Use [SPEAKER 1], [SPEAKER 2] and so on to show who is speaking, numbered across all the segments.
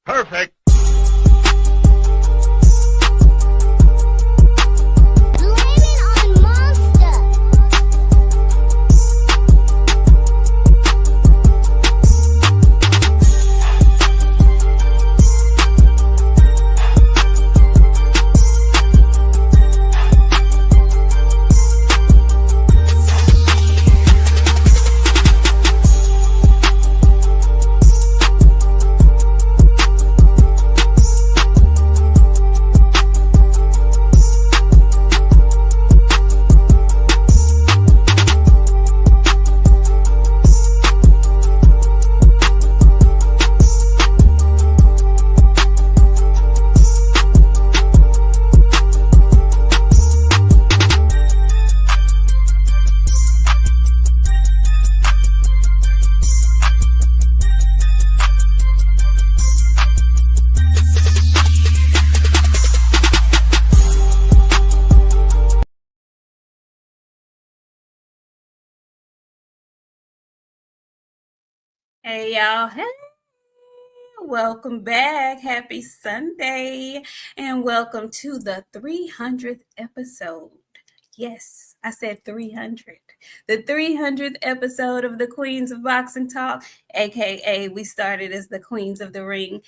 [SPEAKER 1] Perfect.
[SPEAKER 2] Hey y'all, hey, welcome back. Happy Sunday, and welcome to the 300th episode. Yes, I said 300. The 300th episode of the Queens of Boxing Talk, aka we started as the Queens of the Ring.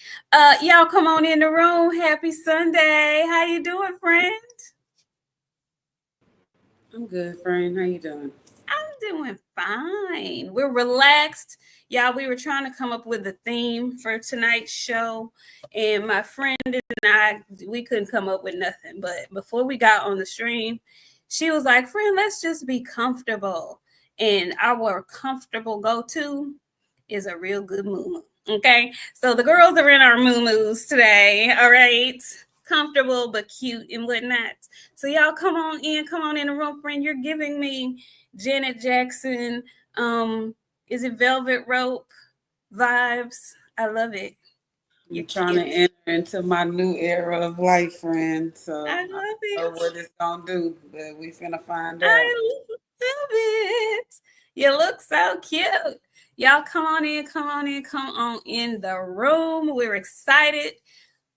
[SPEAKER 2] Y'all come on in the room. Happy Sunday. How you doing, friend?
[SPEAKER 3] I'm good, friend. How you doing?
[SPEAKER 2] I'm doing fine. We're relaxed. Y'all, we were trying to come up with a theme for tonight's show, and my friend and I, we couldn't come up with nothing. But before we got on the stream, she was like, friend, let's just be comfortable. And our comfortable go-to is a real good moo. Okay? So the girls are in our moo-moos today, all right? Comfortable but cute and whatnot. So y'all come on in the room, friend. You're giving me Janet Jackson, is it Velvet Rope vibes? I love it.
[SPEAKER 3] You're trying to enter into my new era of life, friend. So
[SPEAKER 2] I love it.
[SPEAKER 3] I don't know what it's gonna do, but we finna find out.
[SPEAKER 2] I love it. You look so cute. Y'all come on in the room. We're excited.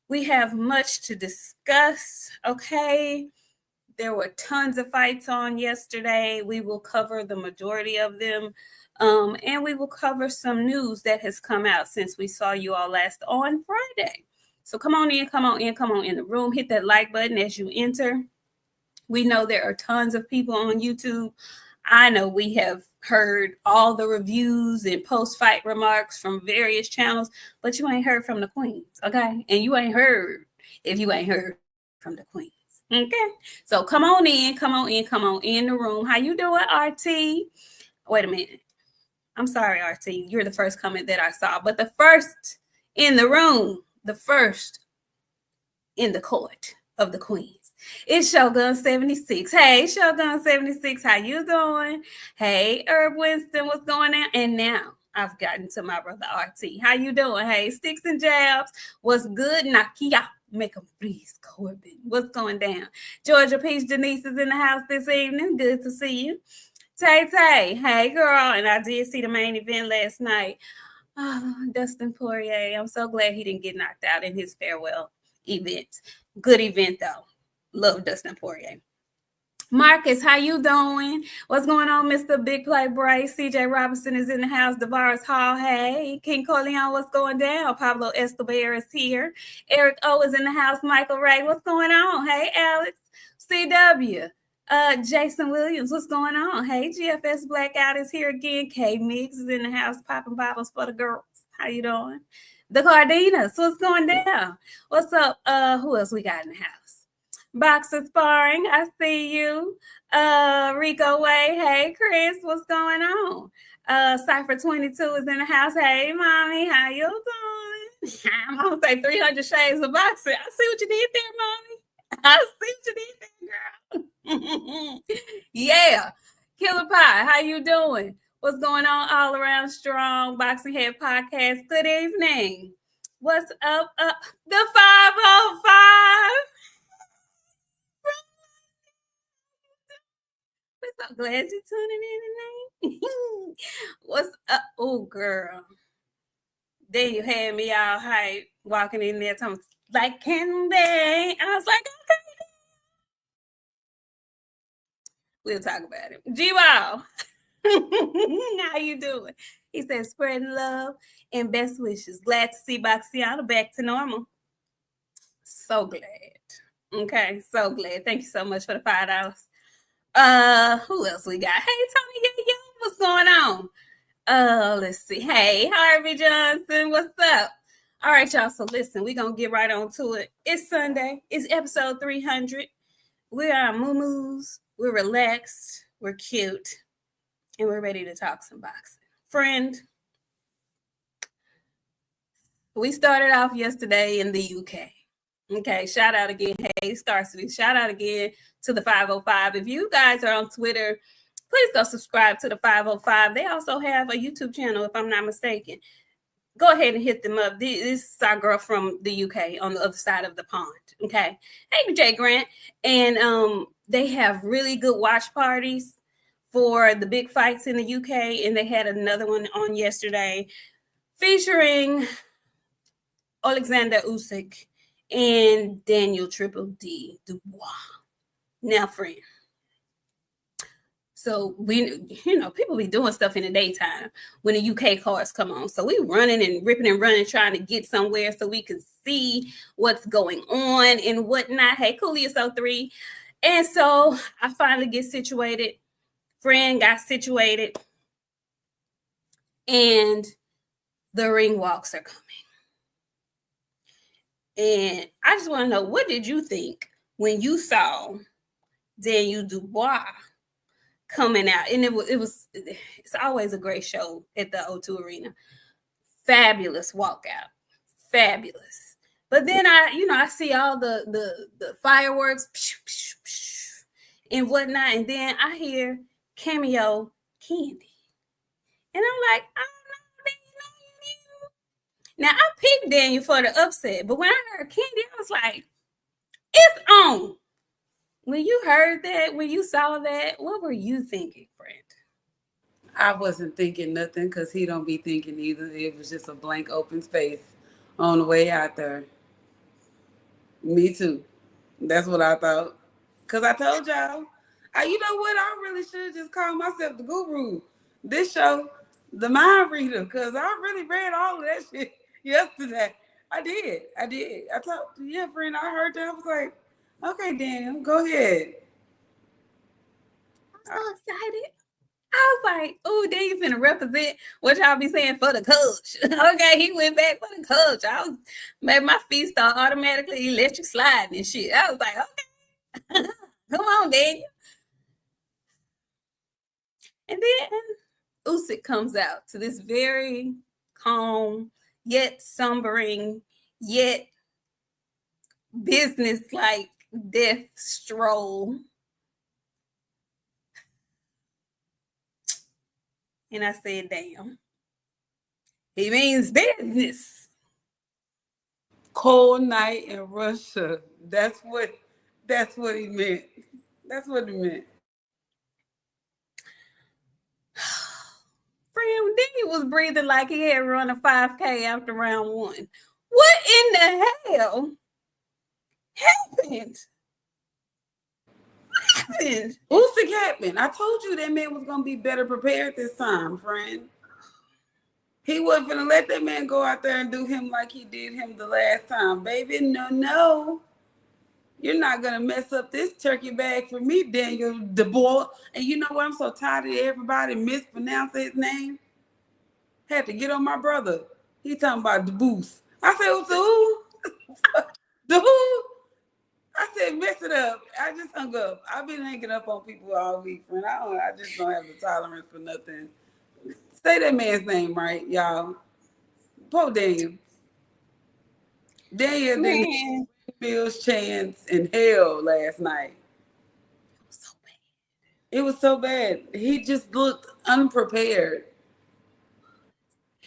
[SPEAKER 2] We have much to discuss, okay? There were tons of fights on yesterday. We will cover the majority of them. And we will cover some news that has come out since we saw you all last on Friday. So come on in the room. Hit that like button as you enter. We know there are tons of people on YouTube. I know we have heard all the reviews and post-fight remarks from various channels, but you ain't heard from the queens, okay? And you ain't heard if you ain't heard from the queens. Okay, so come on in the room. How you doing, RT? Wait a minute. I'm sorry, RT. You're the first comment that I saw, but the first in the room, the first in the court of the queens. It's Shogun 76. Hey, Shogun 76, how you doing? Hey, Herb Winston, what's going on? And now I've gotten to my brother RT. How you doing? Hey, Sticks and Jabs, what's good? Nakia, make them freeze, Corbin. What's going down? Georgia Peach Denise is in the house this evening. Good to see you. Tay Tay, hey girl, and I did see the main event last night. Oh, Dustin Poirier, I'm so glad he didn't get knocked out in his farewell event. Good event though. Love Dustin Poirier. Marcus, how you doing? What's going on, Mr. Big Play Bryce? CJ Robinson is in the house. Devaris Hall, hey. King Corleone, what's going down? Pablo Escobar is here. Eric O is in the house. Michael Ray, what's going on? Hey, Alex. CW. Jason Williams, what's going on? Hey, GFS Blackout is here again. K Mix is in the house popping bottles for the girls. How you doing? The Cardenas, what's going down? What's up? Who else we got in the house? Boxer Sparring, I see you. Rico Way, hey Chris, what's going on? Cypher 22 is in the house. Hey mommy, how you doing? I'm gonna say 300 shades of boxing. I see what you did there, mommy. I see what you did there, girl. Yeah. Killer Pie, how you doing? What's going on? All Around Strong Boxing Head Podcast. Good evening. What's up? The 505. We're so glad you're tuning in tonight. What's up? Oh, girl. then you had me all hype walking in there talking like candy. And I was like, okay. We'll talk about it. G-Ball. How you doing? He said, spreading love and best wishes. Glad to see Boxiana back to normal. So glad. Okay, so glad. Thank you so much for the $5. Who else we got? Hey, Tony, yeah, what's going on? Let's see. Hey, Harvey Johnson, what's up? All right, y'all. So listen, we're gonna get right on to it. It's Sunday. It's episode 300. We are moo-moos. We're relaxed. We're cute. And we're ready to talk some boxing. Friend, we started off yesterday in the UK. Okay, shout out again. Hey, Starsby. Shout out again to the 505. If you guys are on Twitter, please go subscribe to the 505. They also have a YouTube channel, if I'm not mistaken. Go ahead and hit them up. This is our girl from the UK on the other side of the pond. Okay. Hey, Jay Grant. And they have really good watch parties for the big fights in the UK. And they had another one on yesterday featuring Alexander Usyk and Daniel Triple D Dubois. Now, friend. So people be doing stuff in the daytime when the UK cars come on. So we running and ripping and running, trying to get somewhere so we can see what's going on and whatnot. Hey, Cooley, so 3. And so I finally get situated. Friend got situated. And the ring walks are coming. And I just want to know, what did you think when you saw Daniel Dubois coming out? And it's always a great show at the O2 Arena. Fabulous walkout. Fabulous. But then I see all the fireworks and whatnot, and then I hear cameo Candy. And I'm like, I don't know, Daniel. Now I picked Daniel for the upset, but when I heard Candy, I was like, it's on. When you heard that, when you saw that, what were you thinking, friend?
[SPEAKER 3] I wasn't thinking nothing because he don't be thinking either. It was just a blank open space on the way out there. Me too. That's what I thought. Because I told y'all, you know what? I really should just call myself the guru. This show, the mind reader, because I really read all of that shit yesterday. I did. I told, yeah, friend, I heard that. I was like, okay, Daniel, go ahead.
[SPEAKER 2] I'm so excited. I was like, oh, then you finna represent what y'all be saying for the coach. Okay, he went back for the coach. Made my feet start automatically electric sliding and shit. I was like, okay, come on, Daniel. And then Usyk comes out to this very calm, yet sombering, yet business-like death stroll. And I said, damn. He means business.
[SPEAKER 3] Cold night in Russia. That's what he meant. That's what he meant.
[SPEAKER 2] Friend, then he was breathing like he had run a 5K after round 1. What in the hell happened? What happened?
[SPEAKER 3] Usyk happened. I told you that man was going to be better prepared this time, friend. He wasn't going to let that man go out there and do him like he did him the last time. Baby, no. You're not going to mess up this turkey bag for me, Daniel Dubois. And you know what? I'm so tired of everybody mispronouncing his name. Had to get on my brother. He talking about Dubois. I said, who? Dubois? I said, mess it up. I just hung up. I've been hanging up on people all week, friend. I just don't have the tolerance for nothing. Say that man's name right, y'all. Poor Daniel. Daniel didn't Bill's chance in hell last night. It was so bad. He just looked unprepared.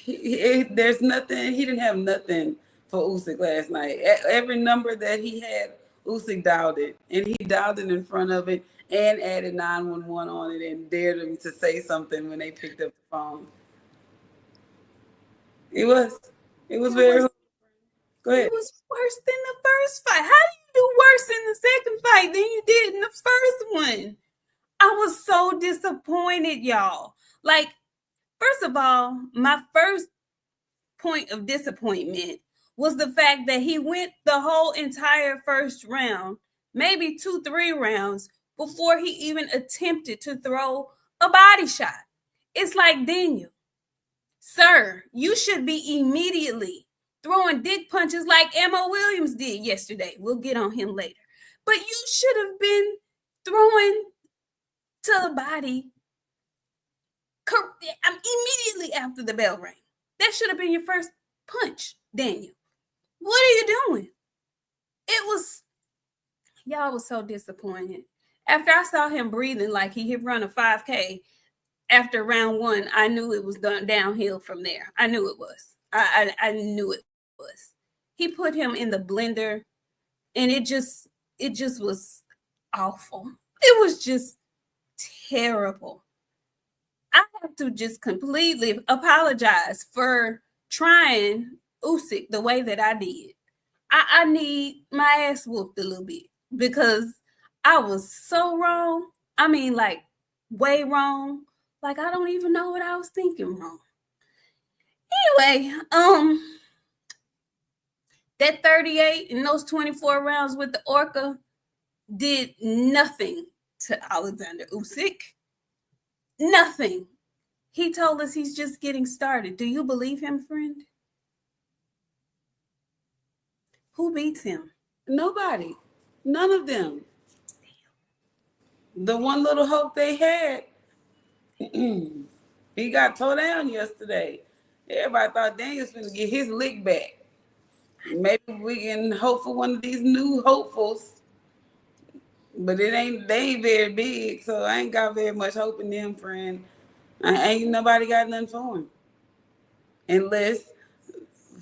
[SPEAKER 3] There's nothing. He didn't have nothing for Usyk last night. Every number that he had, Usyk dialed it. And he dialed it in front of it and added 911 on it and dared him to say something when they picked up the phone. It was. It was very. Go ahead.
[SPEAKER 2] It was worse than the first fight. How do you do worse in the second fight than you did in the first one? I was so disappointed, y'all. Like, first of all, my first point of disappointment was the fact that he went the whole entire first round, maybe 2-3 rounds, before he even attempted to throw a body shot. It's like, Daniel, sir, you should be immediately throwing dick punches like Emma Williams did yesterday. We'll get on him later. But you should have been throwing to the body immediately after the bell rang. That should have been your first punch, Daniel. What are you doing? Y'all was so disappointed. After I saw him breathing like he had run a 5K after round 1, I knew it was done downhill from there. I knew it was. I knew it was. He put him in the blender, and it just was awful. It was just terrible. I have to just completely apologize for trying Usyk the way that I did. I need my ass whooped a little bit because I was so wrong. I mean, like, way wrong. Like, I don't even know what I was thinking wrong. Anyway, that 38 in those 24 rounds with the Orca did nothing to Alexander Usyk. Nothing. He told us he's just getting started. Do you believe him, friend? Who beats him?
[SPEAKER 3] Nobody. None of them. The one little hope they had, he got tore down yesterday. Everybody thought Daniel's going to get his lick back. Maybe we can hope for one of these new hopefuls. But they ain't very big, so I ain't got very much hope in them, friend. Ain't nobody got nothing for him. Unless,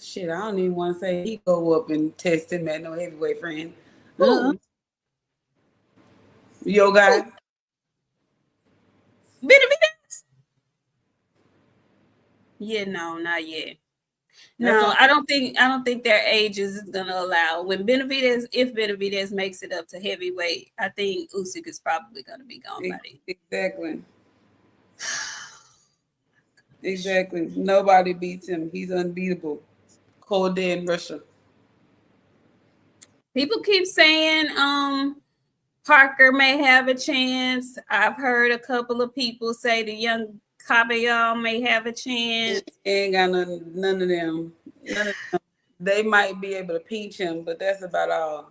[SPEAKER 3] shit, I don't even want to say he go up and test him at no heavyweight, friend. Yo, guy.
[SPEAKER 2] Benavidez? Yeah, no, not yet. No, I don't think their ages is gonna allow. If Benavidez makes it up to heavyweight, I think Usyk is probably gonna be gone by then.
[SPEAKER 3] Exactly. Exactly. Nobody beats him. He's unbeatable. Cold day in Russia.
[SPEAKER 2] People keep saying Parker may have a chance. I've heard a couple of people say the young Pacquiao may have a chance.
[SPEAKER 3] Ain't got none of them. None of them. They might be able to pinch him, but that's about all.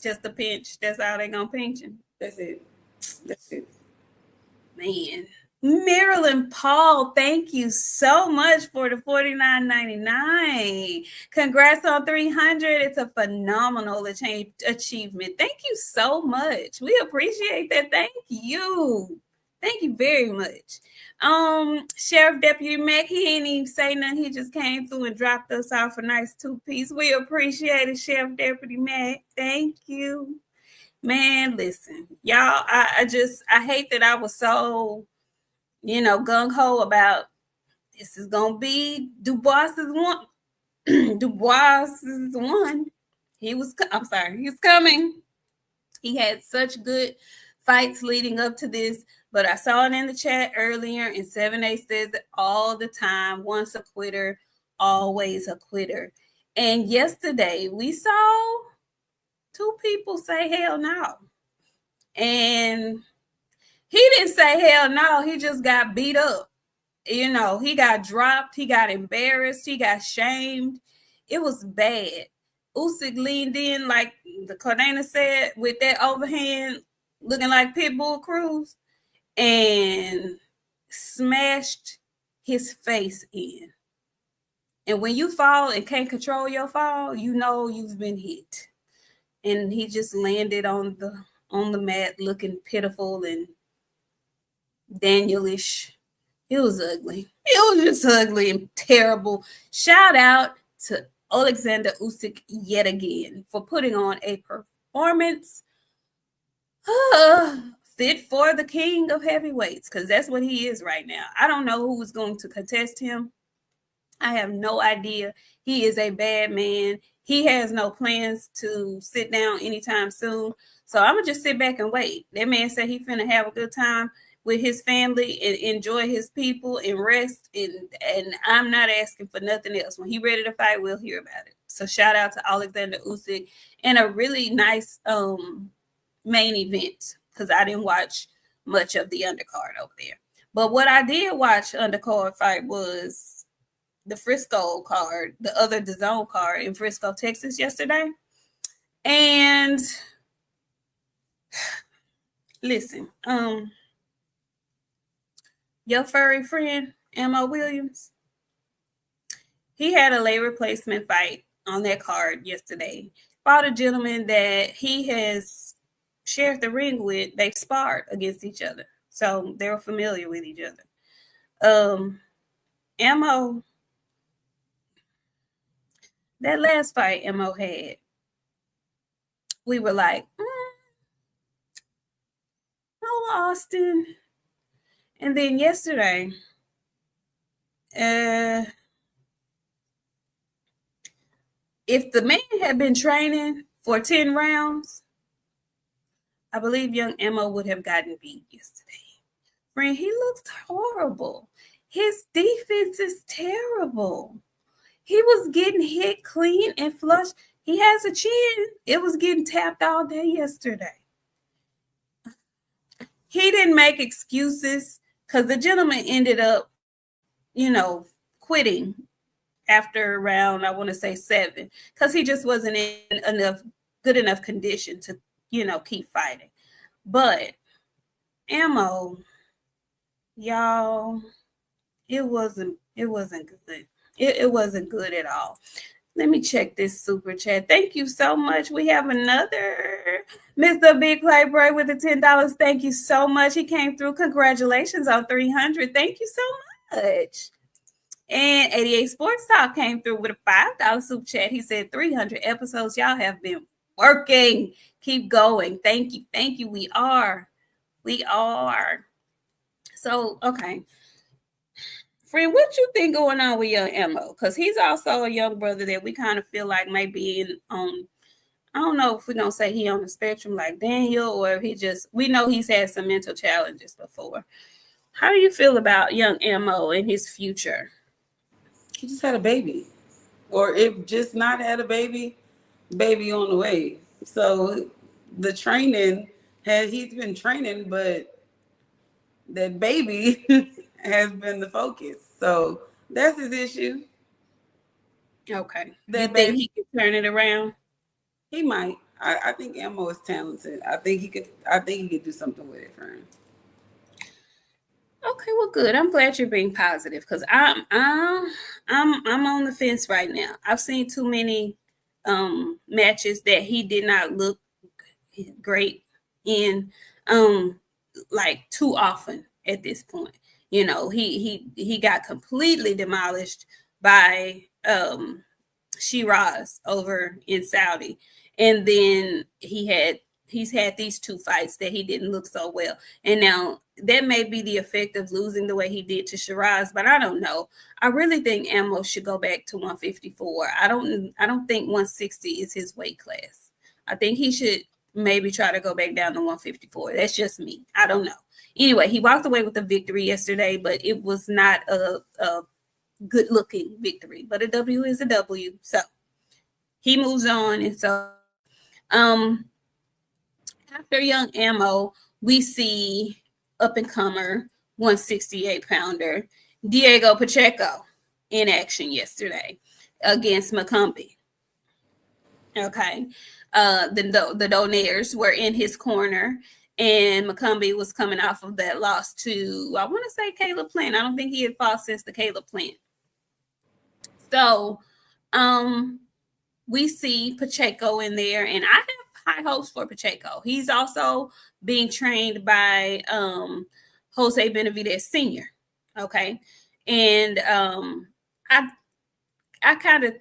[SPEAKER 2] Just a pinch. That's all they're gonna pinch him.
[SPEAKER 3] That's it. That's it.
[SPEAKER 2] Man. Marilyn Paul, thank you so much for the $49.99. Congrats on 300. It's a phenomenal achievement. Thank you so much. We appreciate that. Thank you. Thank you very much. Sheriff Deputy Mac, he ain't even say nothing. He just came through and dropped us off a nice 2-piece. We appreciate it, Sheriff Deputy Mac. Thank you. Man, listen, y'all, I hate that I was so, gung-ho about this is going to be Dubois' one. Dubois is the one. He was coming. He had such good fights leading up to this, but I saw it in the chat earlier, and 7A says it all the time, once a quitter, always a quitter. And yesterday we saw 2 people say hell no. And he didn't say hell no, he just got beat up. He got dropped, he got embarrassed, he got shamed. It was bad. Usyk leaned in, like the Cardena said, with that overhand looking like Pitbull Cruz, and smashed his face in. And when you fall and can't control your fall, you know you've been hit. And he just landed on the mat looking pitiful and Danielish. It was ugly. It was just ugly and terrible. Shout out to Alexander Usyk yet again for putting on a performance fit for the king of heavyweights, because that's what he is right now. I don't know who is going to contest him. I have no idea. He is a bad man. He has no plans to sit down anytime soon. So I'm going to just sit back and wait. That man said he finna have a good time with his family and enjoy his people and rest. And I'm not asking for nothing else. When he ready to fight, we'll hear about it. So shout out to Alexander Usyk and a really nice main event, because I didn't watch much of the undercard over there. But what I did watch undercard fight was the Frisco card, the other DAZN card in Frisco, Texas yesterday. And listen, your furry friend, Mo Williams, he had a leg replacement fight on that card yesterday. Fought a gentleman that he has shared the ring with. They've sparred against each other. So they're familiar with each other. Mo, that last fight Mo had, we were like, oh, Austin. And then yesterday, if the man had been training for 10 rounds, I believe young Mo would have gotten beat yesterday. Friend, he looks horrible. His defense is terrible. He was getting hit clean and flush. He has a chin. It was getting tapped all day yesterday. He didn't make excuses because the gentleman ended up, quitting after around, I want to say 7, because he just wasn't in good enough condition to, keep fighting. But Mo, y'all, it wasn't good. It wasn't good at all. Let me check this super chat. Thank you so much. We have another Mr. Big Playboy with the $10. Thank you so much. He came through. Congratulations on 300. Thank you so much. And 88 Sports Talk came through with a $5 super chat. He said 300 episodes. Y'all have been working. Keep going. Thank you. Thank you. We are. So, okay. Friend, what you think going on with young Mo? Because he's also a young brother that we kind of feel like may be I don't know if we're going to say he on the spectrum like Daniel, or if we know he's had some mental challenges before. How do you feel about young Mo and his future?
[SPEAKER 3] He just had a baby. Or if just not had a baby on the way. So the training, he's been training, but that baby has been the focus. So that's his issue.
[SPEAKER 2] Okay. You think he could turn it around?
[SPEAKER 3] He might. I think Mo is talented. I think he could do something with it, friend.
[SPEAKER 2] Okay, well, good. I'm glad you're being positive, because I'm on the fence right now. I've seen too many matches that he did not look great in, like too often at this point. He got completely demolished by Shiraz over in Saudi, and then he's had these 2 fights that he didn't look so well, and now that may be the effect of losing the way he did to Shiraz, but I don't know. I really think Mo should go back to 154. I don't think 160 is his weight class. I think he should maybe try to go back down to 154. That's just me. I don't know. Anyway, he walked away with a victory yesterday, but it was not a good-looking victory. But a W is a W. So he moves on. And so after young Mo, we see up-and-comer 168-pounder Diego Pacheco in action yesterday against McCumbi. Okay. The Donaires were in his corner, and McCumbi was coming off of that loss to, I want to say, Caleb Plant. I don't think he had fought since the Caleb Plant. So we see Pacheco in there, and I have high hopes for Pacheco. He's also being trained by Jose Benavidez Sr., okay? And I kind of,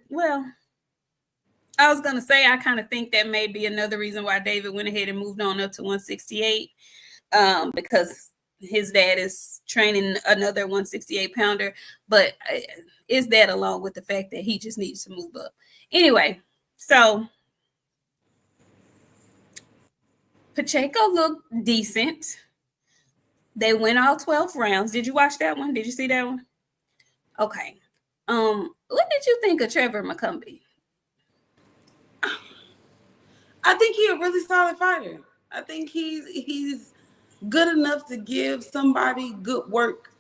[SPEAKER 2] I was going to say, I kind of think that may be another reason why David went ahead and moved on up to 168, because his dad is training another 168 pounder, but is that along with the fact that he just needs to move up? Anyway, so Pacheco looked decent. They went all 12 rounds. Did you watch that one? Did you see that one? Okay. What did you think of Trevor McCumbi?
[SPEAKER 3] I think he's a really solid fighter. I think he's good enough to give somebody good work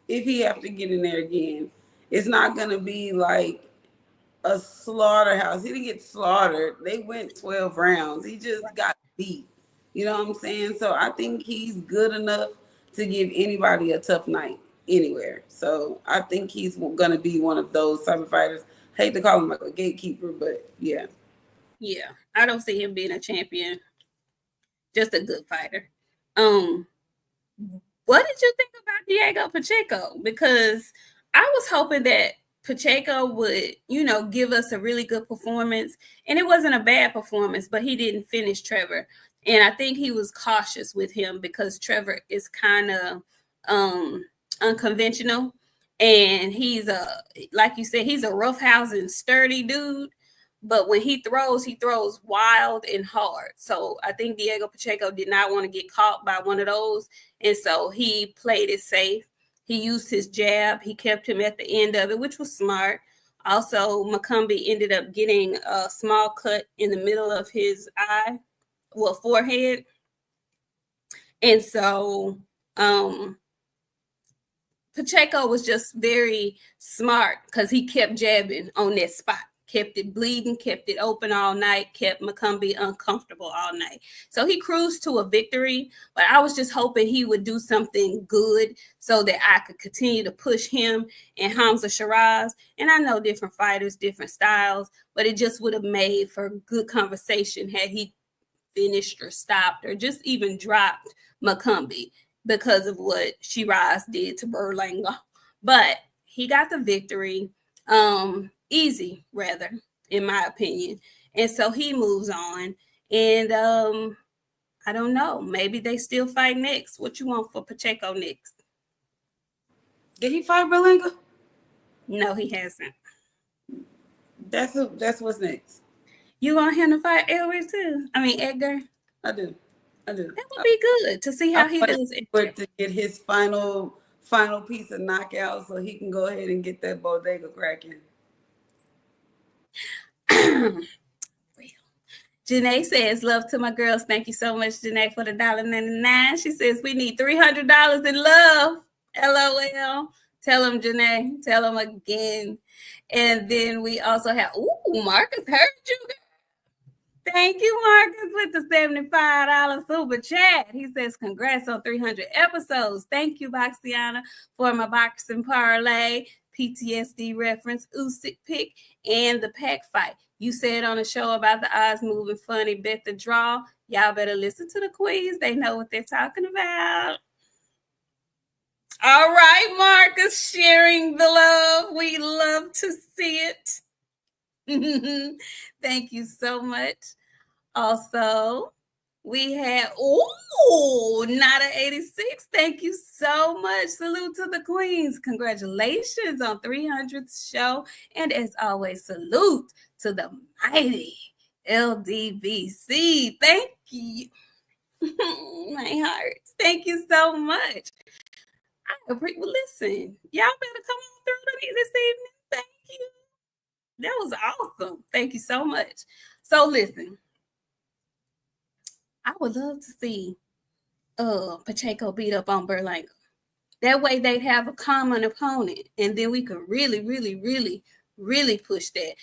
[SPEAKER 3] if he have to get in there again. It's not gonna be like a slaughterhouse. He didn't get slaughtered. They went 12 rounds. He just got beat. You know what I'm saying? So I think he's good enough to give anybody a tough night anywhere. So I think he's gonna be one of those type of fighters. Hate to call him like a gatekeeper, but yeah.
[SPEAKER 2] Yeah, I don't see him being a champion. Just a good fighter. What did you think about Diego Pacheco? Because I was hoping that Pacheco would, give us a really good performance. And it wasn't a bad performance, but he didn't finish Trevor. And I think he was cautious with him because Trevor is kind of unconventional. And he's like you said, he's a roughhousing, sturdy dude. But when he throws wild and hard. So I think Diego Pacheco did not want to get caught by one of those. And so he played it safe. He used his jab. He kept him at the end of it, which was smart. Also, McCumbi ended up getting a small cut in the middle of his forehead. And so Pacheco was just very smart because he kept jabbing on that spot. Kept it bleeding, kept it open all night, kept McCumbi uncomfortable all night. So he cruised to a victory, but I was just hoping he would do something good so that I could continue to push him and Hamza Shiraz. And I know different fighters, different styles, but it just would have made for good conversation had he finished or stopped or just even dropped McCumbi because of what Shiraz did to Berlanga. But he got the victory. Easy, rather, in my opinion. And so he moves on. And I don't know. Maybe they still fight next. What you want for Pacheco next?
[SPEAKER 3] Did he fight Berlanga?
[SPEAKER 2] No, he hasn't.
[SPEAKER 3] That's what's next.
[SPEAKER 2] You want him to fight Edgar too? I mean, Edgar?
[SPEAKER 3] I do. That
[SPEAKER 2] would be good to see how he does.
[SPEAKER 3] To get his final piece of knockout so he can go ahead and get that bodega cracking.
[SPEAKER 2] Janae says, love to my girls. Thank you so much, Janae, for the $1.99. She says, we need $300 in love. LOL. Tell them, Janae. Tell them again. And then we also have, Marcus heard you. Thank you, Marcus, with the $75 super chat. He says, congrats on 300 episodes. Thank you, Boxiana, for my boxing parlay, PTSD reference, Usyk pick, and the Pac fight. You said on the show about the odds moving funny, bet the draw. Y'all better listen to the queens. They know what they're talking about. All right, Marcus, sharing the love. We love to see it. Thank you so much. Also, we had, Nada 86. Thank you so much. Salute to the queens. Congratulations on 300th show. And as always, salute to the mighty LDBC. Thank you. My heart. Thank you so much. Listen, y'all better come on through to me this evening. Thank you. That was awesome. Thank you so much. So listen, I would love to see Pacheco beat up on Berlanga. That way they'd have a common opponent, and then we could really, really, really, really push that.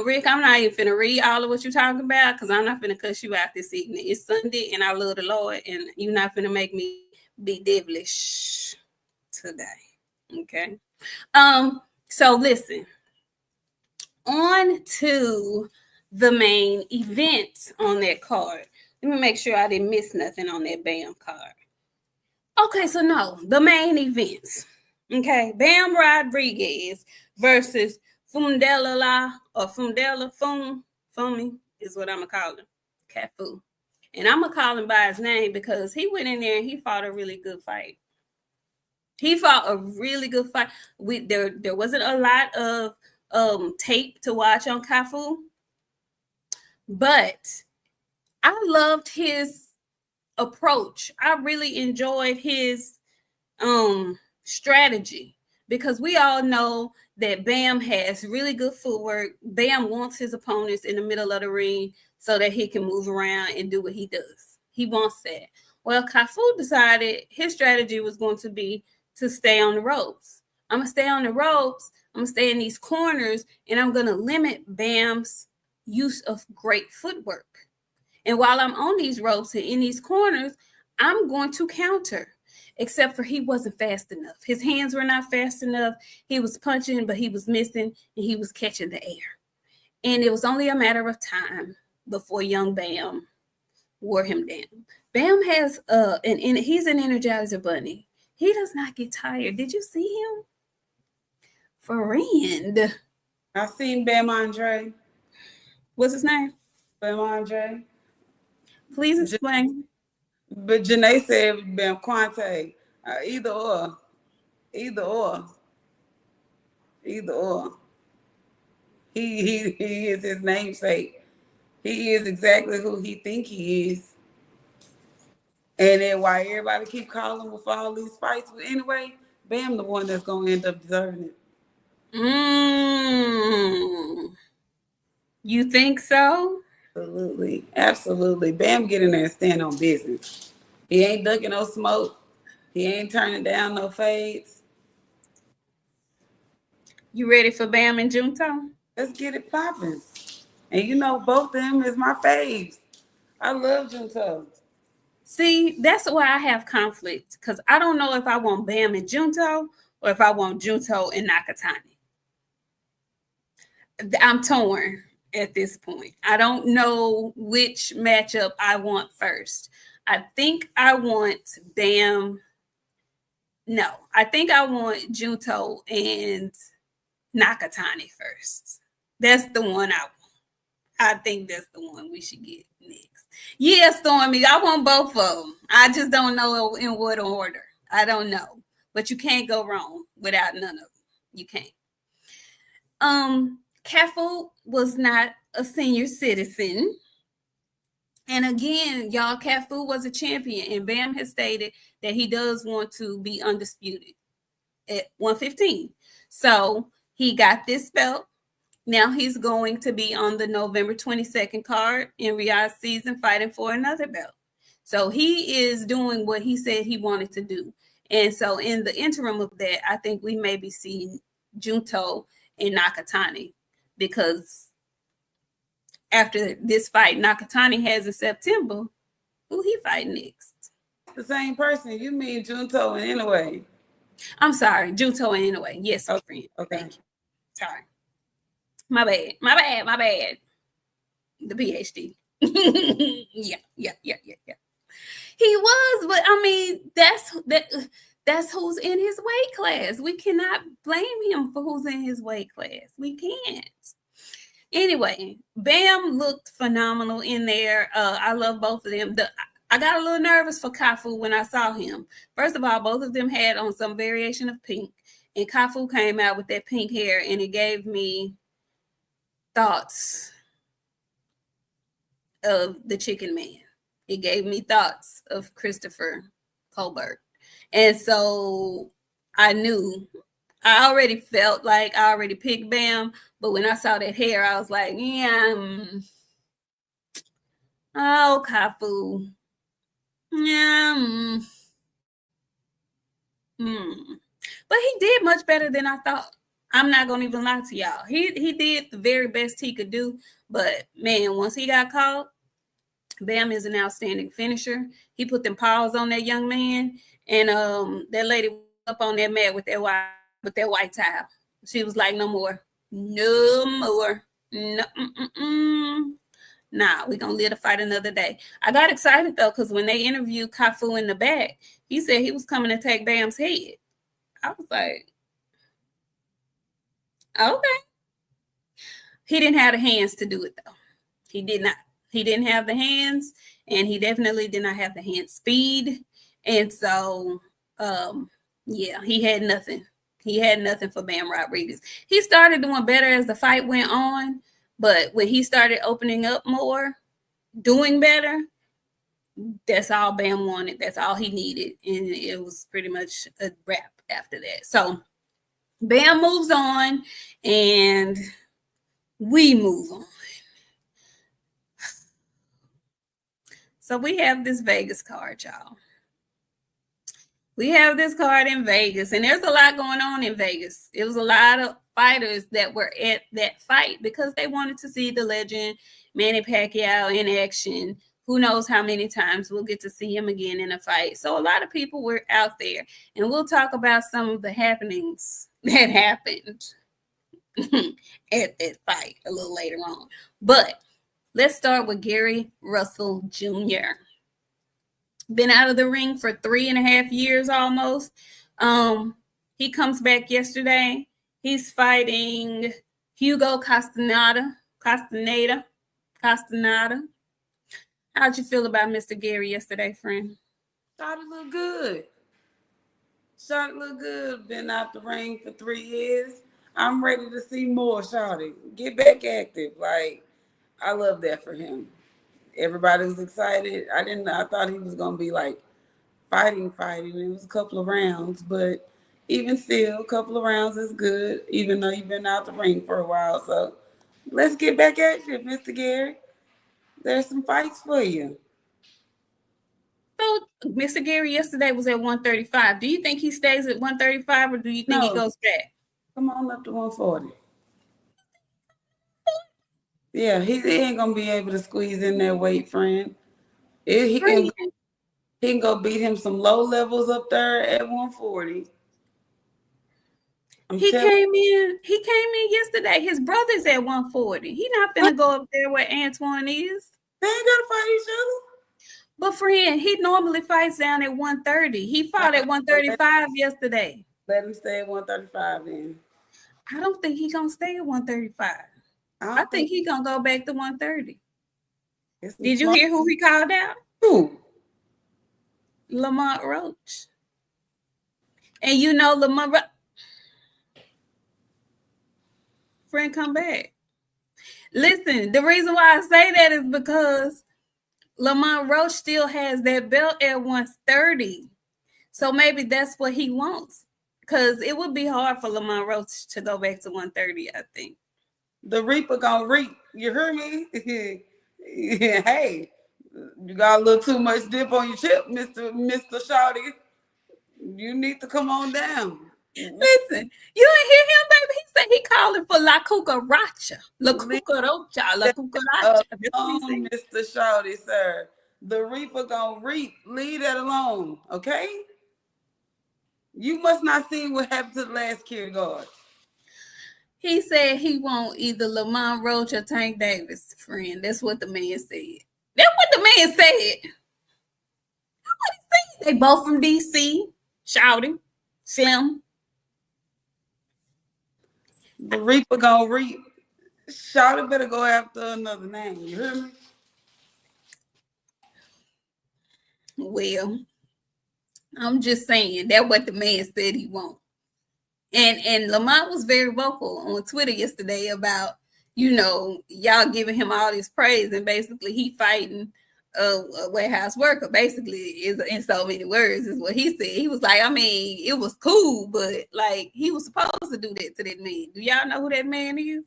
[SPEAKER 2] Rick, I'm not even finna read all of what you're talking about because I'm not finna cuss you out this evening. It's Sunday, and I love the Lord, and you're not finna make me be devilish today. Okay? So listen. On to the main event on that card. Let me make sure I didn't miss nothing on that BAM card. Okay, so no, the main events. Okay, Bam Rodriguez versus Fundela Fumi is what I'm gonna call him. Cafu. And I'm going to call him by his name because he went in there and he fought a really good fight. He fought a really good fight. There wasn't a lot of tape to watch on Cafu, but I loved his approach. I really enjoyed his strategy because we all know that Bam has really good footwork. Bam wants his opponents in the middle of the ring so that he can move around and do what he does. He wants that. Well, Cafu decided his strategy was going to be to stay on the ropes. I'm going to stay on the ropes. I'm going to stay in these corners, and I'm going to limit Bam's use of great footwork. And while I'm on these ropes and in these corners, I'm going to counter, except for he wasn't fast enough. His hands were not fast enough. He was punching, but he was missing, and he was catching the air. And it was only a matter of time before young Bam wore him down. Bam has he's an Energizer Bunny. He does not get tired. Did you see him? Friend.
[SPEAKER 3] I seen Bam Andre.
[SPEAKER 2] What's his name?
[SPEAKER 3] Bam Andre.
[SPEAKER 2] Please explain.
[SPEAKER 3] But Janae said Bam Quante. Either or. Either or. Either or. He is his namesake. He is exactly who he think he is. And then why everybody keep calling him for all these fights. But anyway, Bam the one that's going to end up deserving it.
[SPEAKER 2] You think so?
[SPEAKER 3] Absolutely. Absolutely. Bam get in there and stand on business. He ain't ducking no smoke. He ain't turning down no fades.
[SPEAKER 2] You ready for Bam and Junto?
[SPEAKER 3] Let's get it popping. And you know, both of them is my faves. I love Junto.
[SPEAKER 2] See, that's why I have conflict because I don't know if I want Bam and Junto or if I want Junto and Nakatani. I'm torn at this point. I don't know which matchup I want first. I think I want Bam. No, I think I want Junto and Nakatani first. That's the one I want. I think that's the one we should get next. Yeah, Stormy, I want both of them. I just don't know in what order. I don't know. But you can't go wrong without none of them. You can't. Cafu was not a senior citizen. And again, y'all, Cafu was a champion. And Bam has stated that he does want to be undisputed at 115. So he got this belt. Now he's going to be on the November 22nd card in Riyadh season fighting for another belt. So he is doing what he said he wanted to do. And so in the interim of that, I think we may be seeing Junto and Nakatani because after this fight Nakatani has in September, who he fighting next?
[SPEAKER 3] The same person. You mean Junto and Inoue.
[SPEAKER 2] I'm sorry, Junto and Inoue. Yes, my friend.
[SPEAKER 3] Okay.
[SPEAKER 2] Thank you. Sorry. My bad. The PhD. Yeah. He was, but I mean, that's who's in his weight class. We cannot blame him for who's in his weight class. We can't. Anyway, Bam looked phenomenal in there. I love both of them. I got a little nervous for Cafu when I saw him. First of all, both of them had on some variation of pink, and Cafu came out with that pink hair, and it gave me thoughts of the Chicken Man. It gave me thoughts of Christopher Colbert. And so I knew, I already felt like I already picked Bam, but when I saw that hair, I was like, oh, Cafu. But he did much better than I thought. I'm not going to even lie to y'all. He did the very best he could do. But, man, once he got caught, Bam is an outstanding finisher. He put them paws on that young man. And that lady up on that mat with that white towel. She was like, no more. No more. No, Nah, we're going to live to fight another day. I got excited, though, because when they interviewed Cafu in the back, he said he was coming to take Bam's head. I was like, okay. He didn't have the hands to do it, though. He did not. He didn't have the hands, and he definitely did not have the hand speed. And so, yeah, he had nothing. He had nothing for Bam Rodriguez. He started doing better as the fight went on, but when he started opening up more, doing better, that's all Bam wanted. That's all he needed. And it was pretty much a wrap after that. So Bam moves on, and we move on. So we have this Vegas card, y'all. We have this card in Vegas, and there's a lot going on in Vegas. It was a lot of fighters that were at that fight because they wanted to see the legend Manny Pacquiao in action. Who knows how many times we'll get to see him again in a fight. So a lot of people were out there, and we'll talk about some of the happenings that happened at that fight a little later on. But let's start with Gary Russell Jr. Been out of the ring for 3.5 years almost. He comes back yesterday. He's fighting Hugo Castaneda. How'd you feel about Mr. Gary yesterday, friend?
[SPEAKER 3] Thought it looked good. Been out the ring for 3 years. I'm ready to see more, Shawty. Get back active. Like, I love that for him. Everybody was excited. I thought he was gonna be like fighting. It was a couple of rounds, but even still, a couple of rounds is good, even though you've been out the ring for a while. So let's get back at you, Mr. Gary. There's some fights for you.
[SPEAKER 2] So Mr. Gary yesterday was at 135. Do you think he stays at 135, or do you think he goes back?
[SPEAKER 3] Come on up to 140. Yeah, he ain't gonna be able to squeeze in that weight, friend. He can go beat him some low levels up there at 140.
[SPEAKER 2] He came in yesterday. His brother's at 140. He not gonna go up there where Antoine is.
[SPEAKER 3] They ain't gonna fight each other.
[SPEAKER 2] But friend, he normally fights down at 130. He fought at 135 yesterday.
[SPEAKER 3] Let him stay at 135 then.
[SPEAKER 2] I don't think he's gonna stay at 135. I think he's gonna go back to 130. Did you hear who he called out?
[SPEAKER 3] Who?
[SPEAKER 2] Lamont Roach. And you know Lamont friend, come back. Listen, the reason why I say that is because Lamont Roach still has that belt at 130. So maybe that's what he wants. Because it would be hard for Lamont Roach to go back to 130, I think.
[SPEAKER 3] The Reaper gonna reap. You heard me? Hey, you got a little too much dip on your chip, Mr. Shawty. You need to come on down.
[SPEAKER 2] Listen, you ain't hear him, baby. He said he calling for La Cucaracha. La Cucaracha. La Cucaracha.
[SPEAKER 3] Mr. Shawty, sir. The Reaper gonna reap. Leave that alone, okay? You must not see what happened to the last kid guard.
[SPEAKER 2] He said he want either Lamont Roach or Tank Davis, friend. That's what the man said. That's what the man said. That's what he said. They both from DC. Shouting. Slim.
[SPEAKER 3] The Reaper gonna reap. Shouty better go after another name. You hear me?
[SPEAKER 2] Well, I'm just saying that's what the man said he want. And Lamont was very vocal on Twitter yesterday about, y'all giving him all this praise, and basically he fighting a warehouse worker, basically, is in so many words, is what he said. He was like, I mean, it was cool, but like he was supposed to do that to that man. Do y'all know who that man is?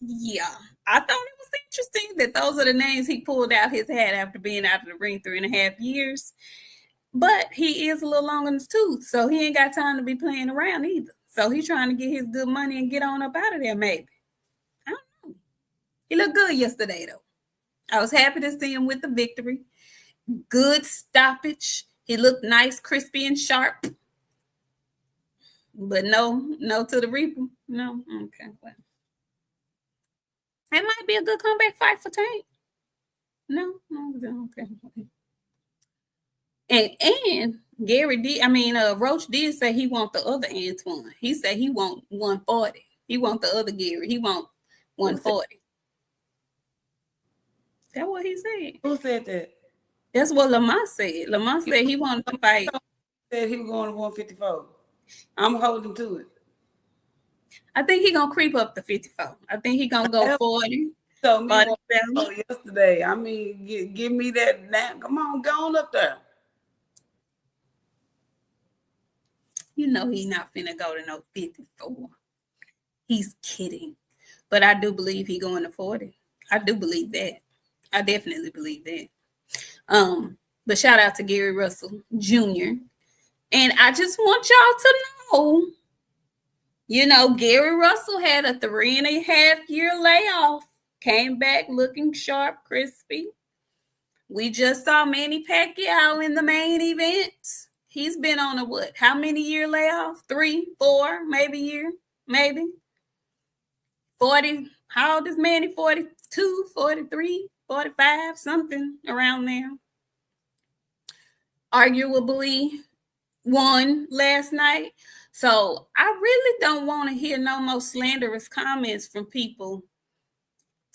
[SPEAKER 2] Yeah, I thought it was interesting that those are the names he pulled out his hat after being out of the ring 3.5 years. But he is a little long in his tooth, so he ain't got time to be playing around either. So he's trying to get his good money and get on up out of there, maybe. I don't know. He looked good yesterday, though. I was happy to see him with the victory. Good stoppage. He looked nice, crispy, and sharp. But no to the Reaper. No? Okay, well. That might be a good comeback fight for Tank. No? Okay. And Roach did say he want the other Antoine. He said he want 140. He want the other Gary. He want 140. That's what he said.
[SPEAKER 3] Who said that?
[SPEAKER 2] That's what Lamont said. Lamont said he wanted to fight.
[SPEAKER 3] Said he was going to 154. I'm holding to it.
[SPEAKER 2] I think he gonna creep up to 54. I think he gonna go 40.
[SPEAKER 3] So me yesterday. I mean, give me that now. Come on, go on up there.
[SPEAKER 2] You know he's not finna go to no 54. He's kidding. But I do believe he going to 40. I do believe that. I definitely believe that. But shout out to Gary Russell Jr. And I just want y'all to know, you know, Gary Russell had a 3.5-year layoff, came back looking sharp, crispy. We just saw Manny Pacquiao in the main event. He's been on a what? How many year layoff? 3, 4, maybe year, maybe. 40. How old is Manny? 42, 43, 45, something around there. Arguably won last night. So I really don't want to hear no more slanderous comments from people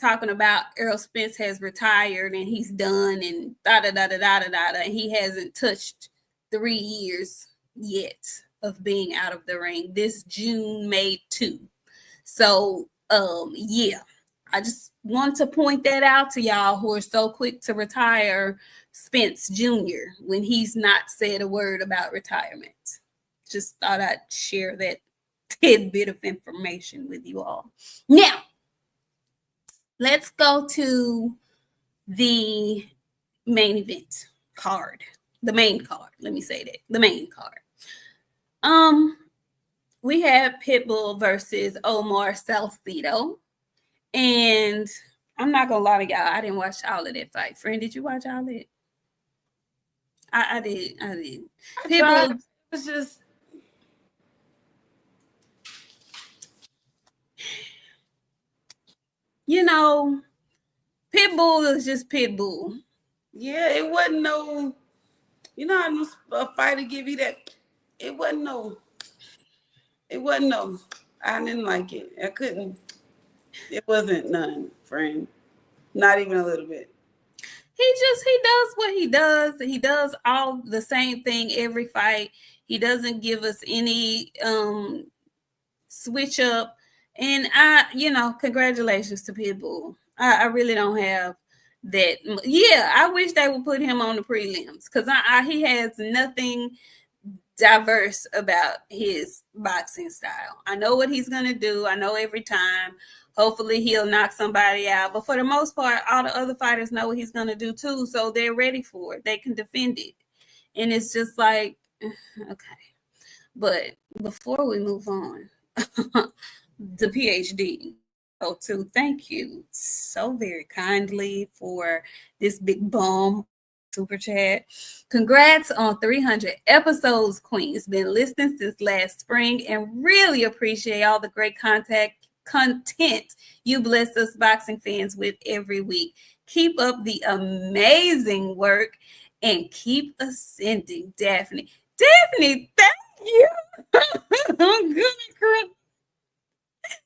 [SPEAKER 2] talking about Errol Spence has retired and he's done and da-da-da-da-da-da-da. He hasn't touched 3 years yet of being out of the ring. This June made 2. So, yeah, I just want to point that out to y'all who are so quick to retire Spence Jr. when he's not said a word about retirement. Just thought I'd share that tidbit of information with you all. Now, let's go to the main event card. The main card. Let me say that. The main card. We have Pitbull versus Omar Salcedo. And I'm not gonna lie to y'all, I didn't watch all of that fight. Friend, did you watch all of it? I did. Pitbull.
[SPEAKER 3] It's just
[SPEAKER 2] you know, Pitbull is just Pitbull.
[SPEAKER 3] Yeah, it wasn't no, you know, a fighter give you that. It wasn't no. I didn't like it. I couldn't. It wasn't none, friend. Not even a little bit.
[SPEAKER 2] He does what he does. He does all the same thing every fight. He doesn't give us any switch up. And congratulations to Pitbull. I really don't have that. Yeah, I wish they would put him on the prelims because he has nothing diverse about his boxing style. I know what he's going to do. I know every time. Hopefully he'll knock somebody out. But for the most part, all the other fighters know what he's going to do too. So they're ready for it. They can defend it. And it's just like, okay. But before we move on, the PhD. So too, thank you so very kindly for this big bomb super chat. Congrats on 300 episodes, Queen. It's been listening since last spring and really appreciate all the great content you bless us boxing fans with every week. Keep up the amazing work and keep ascending, Daphne. Daphne, thank you. I'm good, girl. That's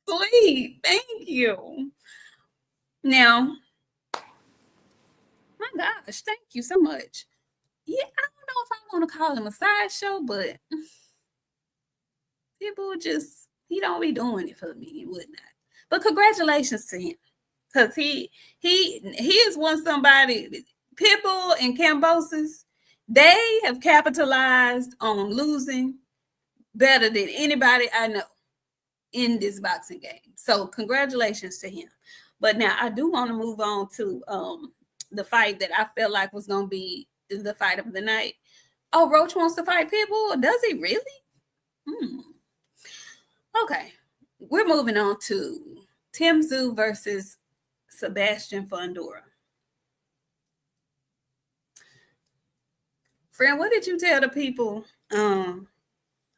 [SPEAKER 2] so sweet. Thank you. Now, my gosh, thank you so much. Yeah, I don't know if I want to call him a sideshow, but people he don't be doing it for me and whatnot. But congratulations to him. Because he has won somebody, Pitbull and Cambosis, they have capitalized on losing better than anybody I know in this boxing game. So congratulations to him. But now I do want to move on to the fight that I felt like was going to be the fight of the night. Oh, Roach wants to fight Pitbull? Does he really? Okay. We're moving on to Tszyu versus Sebastian Fundora. Friend, what did you tell the people?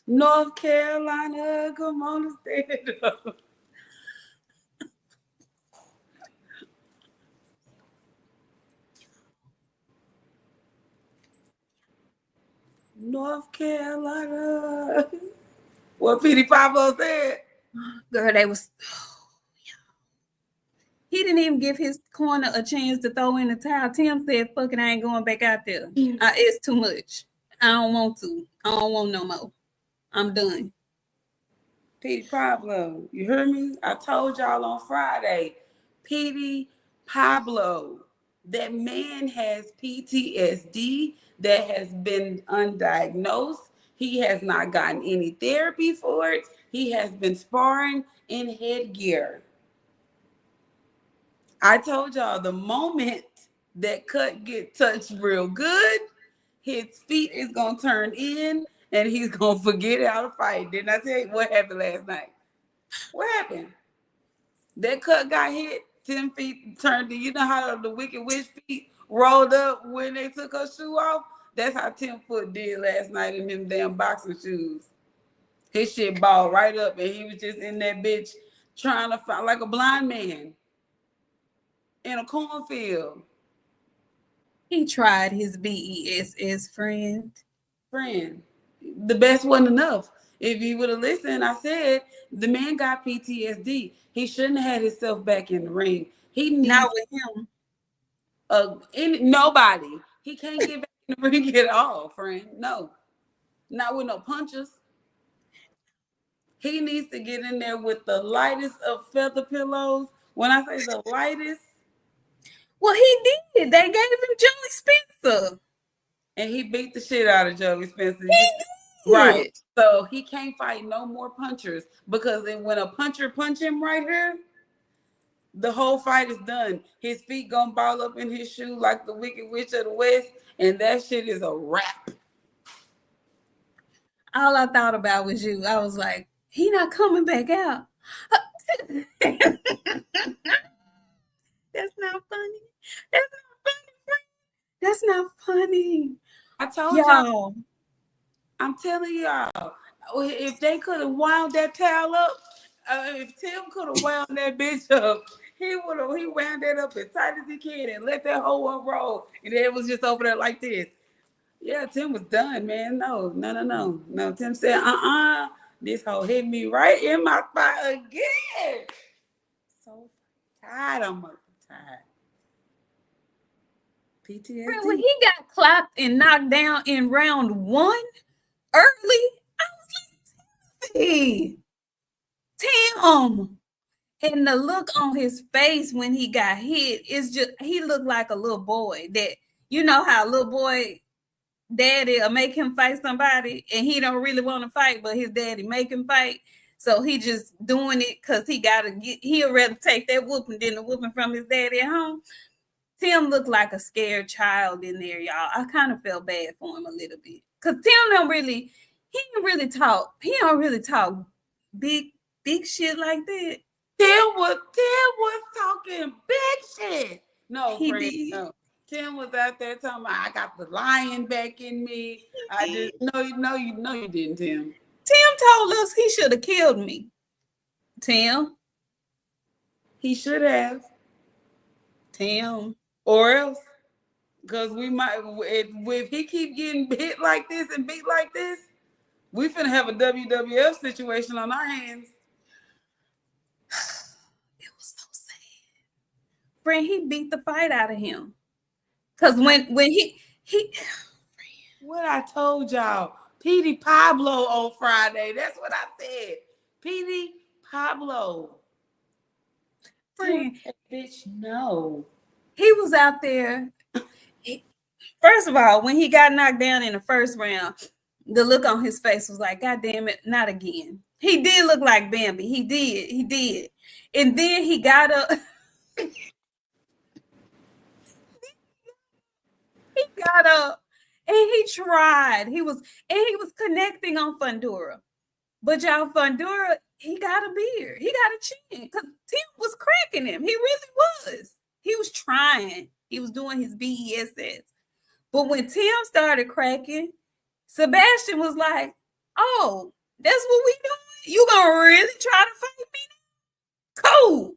[SPEAKER 3] North Carolina, come on, stand up. North Carolina. What Petey Pablo said.
[SPEAKER 2] Girl, they was. He didn't even give his corner a chance to throw in the towel. Tim said, "Fuck it, I ain't going back out there. It's too much. I don't want to. I don't want no more. I'm done."
[SPEAKER 3] Petey Pablo, you hear me? I told y'all on Friday. Petey Pablo, that man has PTSD that has been undiagnosed. He has not gotten any therapy for it. He has been sparring in headgear. I told y'all the moment that cut get touched real good, his feet is gonna turn in and he's gonna forget how to fight. Didn't I tell you what happened last night? What happened? That cut got hit, 10 feet turned to, you know how the Wicked Witch feet rolled up when they took her shoe off? That's how 10 foot did last night in them damn boxing shoes. His shit balled right up and he was just in that bitch trying to fight like a blind man in a cornfield.
[SPEAKER 2] He tried his BESS friend.
[SPEAKER 3] The best wasn't enough. If you would have listened, I said the man got PTSD. He shouldn't have had himself back in the ring. He needs
[SPEAKER 2] Not with him.
[SPEAKER 3] Nobody. He can't get back in the ring at all, friend. No. Not with no punches. He needs to get in there with the lightest of feather pillows. When I say the lightest.
[SPEAKER 2] Well, he did. They gave him Joey Spencer.
[SPEAKER 3] And he beat the shit out of Joey Spencer.
[SPEAKER 2] He did.
[SPEAKER 3] Right. So he can't fight no more punchers because when a puncher punch him right here, the whole fight is done. His feet gonna ball up in his shoe like the Wicked Witch of the West, and that shit is a wrap.
[SPEAKER 2] All I thought about was you. I was like, he not coming back out. That's not funny. That's not funny. That's not funny.
[SPEAKER 3] I told y'all. I'm telling y'all, if they could have wound that towel up, if Tim could have wound that bitch up, he wound that up as tight as he can and let that whole one roll. And it was just over there like this. Yeah, Tim was done, man. No. Tim said, this hoe hit me right in my spot again. So tired, I'm tired. PTSD.
[SPEAKER 2] When he got clocked and knocked down in round 1 early, I was like, hey, Tim. And the look on his face when he got hit is just, he looked like a little boy that, you know how a little boy daddy will make him fight somebody and he don't really want to fight, but his daddy make him fight. So he just doing it because he'll rather take that whooping than the whooping from his daddy at home. Tim looked like a scared child in there, y'all. I kind of felt bad for him a little bit. Because Tim don't really talk big shit like that.
[SPEAKER 3] Tim was talking big shit. No,
[SPEAKER 2] He
[SPEAKER 3] friend,
[SPEAKER 2] did.
[SPEAKER 3] no. Tim was out there talking about, I got the lion back in me. I just no, you didn't, Tim.
[SPEAKER 2] Tim told us he should have killed me. Tim.
[SPEAKER 3] He should have.
[SPEAKER 2] Tim.
[SPEAKER 3] Or else, because we might, if he keep getting hit like this and beat like this, we finna have a WWF situation on our hands.
[SPEAKER 2] It was so sad. Friend, he beat the fight out of him. Because when he
[SPEAKER 3] what I told y'all, Petey Pablo on Friday. That's what I said. Petey Pablo.
[SPEAKER 2] Friend,
[SPEAKER 3] bitch, no.
[SPEAKER 2] He was out there. First of all, when he got knocked down in the first round, the look on his face was like, God damn it, not again. He did look like Bambi. He did. And then he got up. He got up and he tried. He was connecting on Fundora. But y'all, Fundora, he got a beard. He got a chin. Because Tim was cracking him. He really was. He was trying. He was doing his BESS. But when Tim started cracking, Sebastian was like, oh, that's what we doing? You gonna really try to fight me? Cool.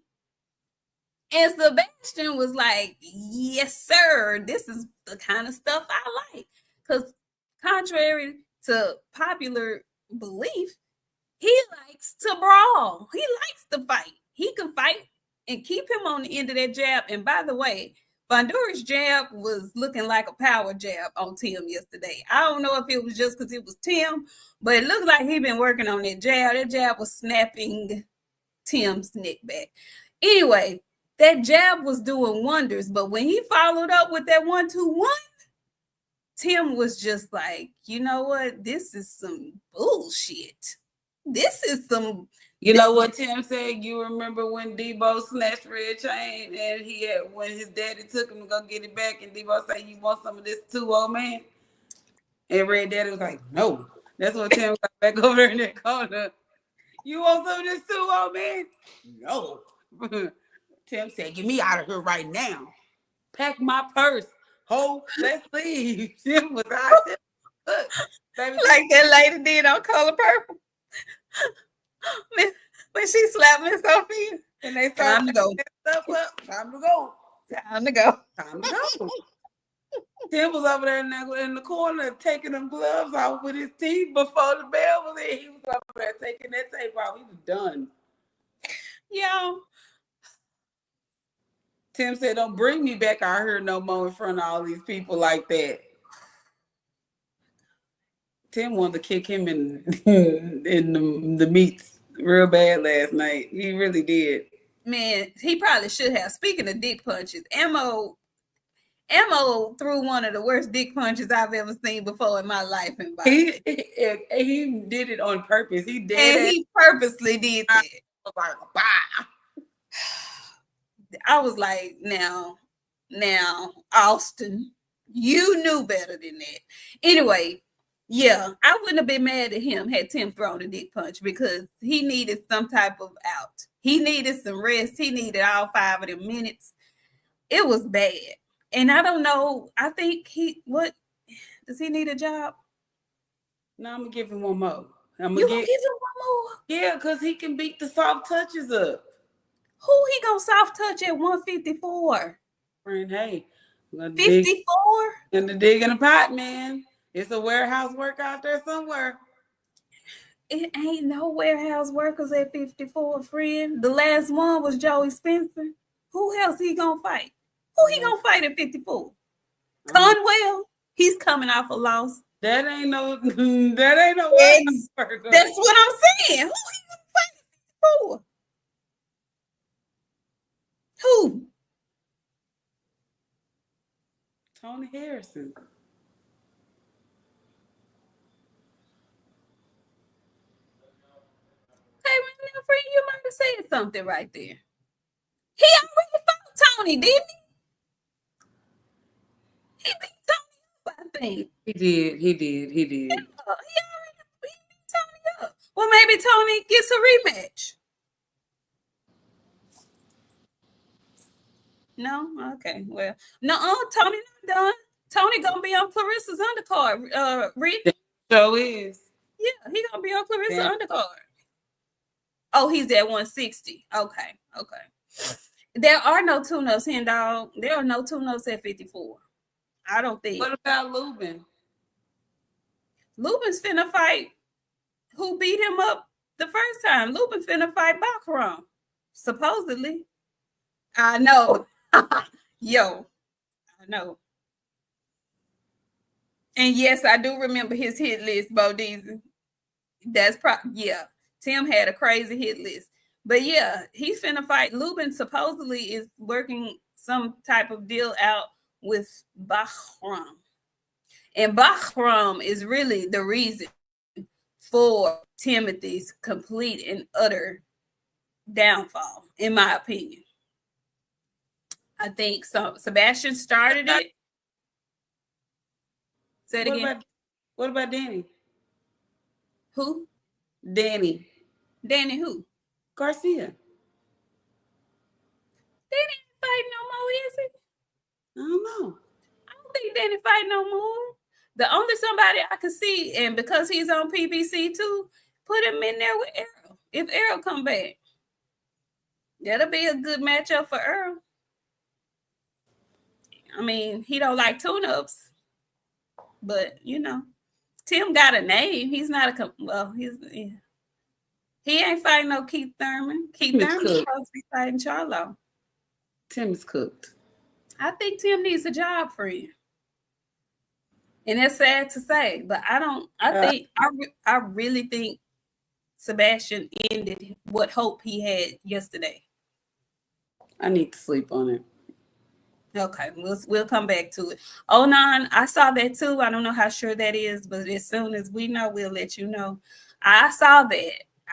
[SPEAKER 2] And Sebastian was like, yes, sir. This is the kind of stuff I like. Because contrary to popular belief, He likes to brawl. He likes to fight. He can fight and keep him on the end of that jab. And by the way, Fundora's jab was looking like a power jab on Tim yesterday. I don't know if it was just because it was Tim, but it looked like he'd been working on that jab. That jab was snapping Tim's neck back. Anyway, that jab was doing wonders, but when he followed up with that 1-2-1, Tim was just like, you know what? This is some bullshit. This is some.
[SPEAKER 3] You know what Tim said? You remember when Debo snatched Red Chain and he had when his daddy took him to go get it back, and Debo said, "You want some of this too, old man?" And Red Daddy was like, "No." That's what Tim got back over there in that corner. You want some of this too, old man? No. Tim said, "Get me out of here right now. Pack my purse. Ho, let's leave." Tim was out there. Look, baby,
[SPEAKER 2] like that lady did on Color Purple. When she slapped Miss Sophia.
[SPEAKER 3] And they started to go. Stuff up. Time to go.
[SPEAKER 2] Time to go.
[SPEAKER 3] Time to go. Tim was over there in the corner taking them gloves off with his teeth before the bell was in. He was over there taking that tape off. He was done.
[SPEAKER 2] Yo.
[SPEAKER 3] Tim said, "Don't bring me back out here no more in front of all these people like that." Tim wanted to kick him in the meats real bad last night. He really did.
[SPEAKER 2] Man, he probably should have. Speaking of dick punches, Ammo threw one of the worst dick punches I've ever seen before in my life. And
[SPEAKER 3] he did it on purpose. He did
[SPEAKER 2] and he purposely did that.
[SPEAKER 3] I was like, bah.
[SPEAKER 2] I was like, now, Austin, you knew better than that. Anyway, yeah, I wouldn't have been mad at him had Tim thrown a dick punch because he needed some type of out. He needed some rest. He needed all 5 of them minutes. It was bad. And I don't know. I think does he need a job?
[SPEAKER 3] No, I'm going to give him one more.
[SPEAKER 2] You going to give him one more?
[SPEAKER 3] Yeah, because he can beat the soft touches up.
[SPEAKER 2] Who he going to soft touch at 154?
[SPEAKER 3] Friend, hey.
[SPEAKER 2] 54?
[SPEAKER 3] Gonna dig in the pot, man. It's a warehouse work out there somewhere.
[SPEAKER 2] It ain't no warehouse workers at 54, friend. The last one was Joey Spencer. Who else he gonna fight? Who he gonna fight at 54? Conwell. He's coming off a loss.
[SPEAKER 3] That ain't no warehouse worker.
[SPEAKER 2] That's what I'm saying. Who he gonna fight at 54? Who?
[SPEAKER 3] Tony Harrison.
[SPEAKER 2] Hey, friend, you might have said something right there. He already fought Tony, didn't he? He beat Tony up, I think.
[SPEAKER 3] He did.
[SPEAKER 2] Yeah, he already beat Tony up. Well, maybe Tony gets a rematch. No? Okay. Well, no, Tony not done. Tony gonna be on Clarissa's undercard. Reed.
[SPEAKER 3] So is.
[SPEAKER 2] Yeah, he gonna be on Clarissa's undercard. Oh, he's at 160. Okay. There are no tune-ups, hen dog. There are no tune-ups at 54. I don't think.
[SPEAKER 3] What about Lubin?
[SPEAKER 2] Lubin's finna fight who beat him up the first time. Lubin finna fight Baccarat, supposedly. I know. Yo, I know. And yes, I do remember his hit list, Bo Deezy. That's yeah. Tim had a crazy hit list. But yeah, he's finna fight. Lubin supposedly is working some type of deal out with Baccarat. And Baccarat is really the reason for Timothy's complete and utter downfall, in my opinion. I think so. Sebastian started it. Say it again.
[SPEAKER 3] What about Danny?
[SPEAKER 2] Who?
[SPEAKER 3] Danny
[SPEAKER 2] who?
[SPEAKER 3] Garcia.
[SPEAKER 2] Danny ain't fighting no more, is he?
[SPEAKER 3] I don't know.
[SPEAKER 2] I don't think Danny fighting no more. The only somebody I could see, and because he's on PBC too, put him in there with Errol. If Errol come back, that'll be a good matchup for Errol. I mean, he don't like tune-ups, but you know, Tim got a name. He's not he's. Yeah. He ain't fighting no Keith Thurman. Keith Thurman's supposed to be fighting Charlo.
[SPEAKER 3] Tim is cooked.
[SPEAKER 2] I think Tim needs a job, friend. And that's sad to say, but I really think Sebastian ended what hope he had yesterday.
[SPEAKER 3] I need to sleep on it.
[SPEAKER 2] Okay, we'll come back to it. 09, I saw that too. I don't know how sure that is, but as soon as we know, we'll let you know. I saw that.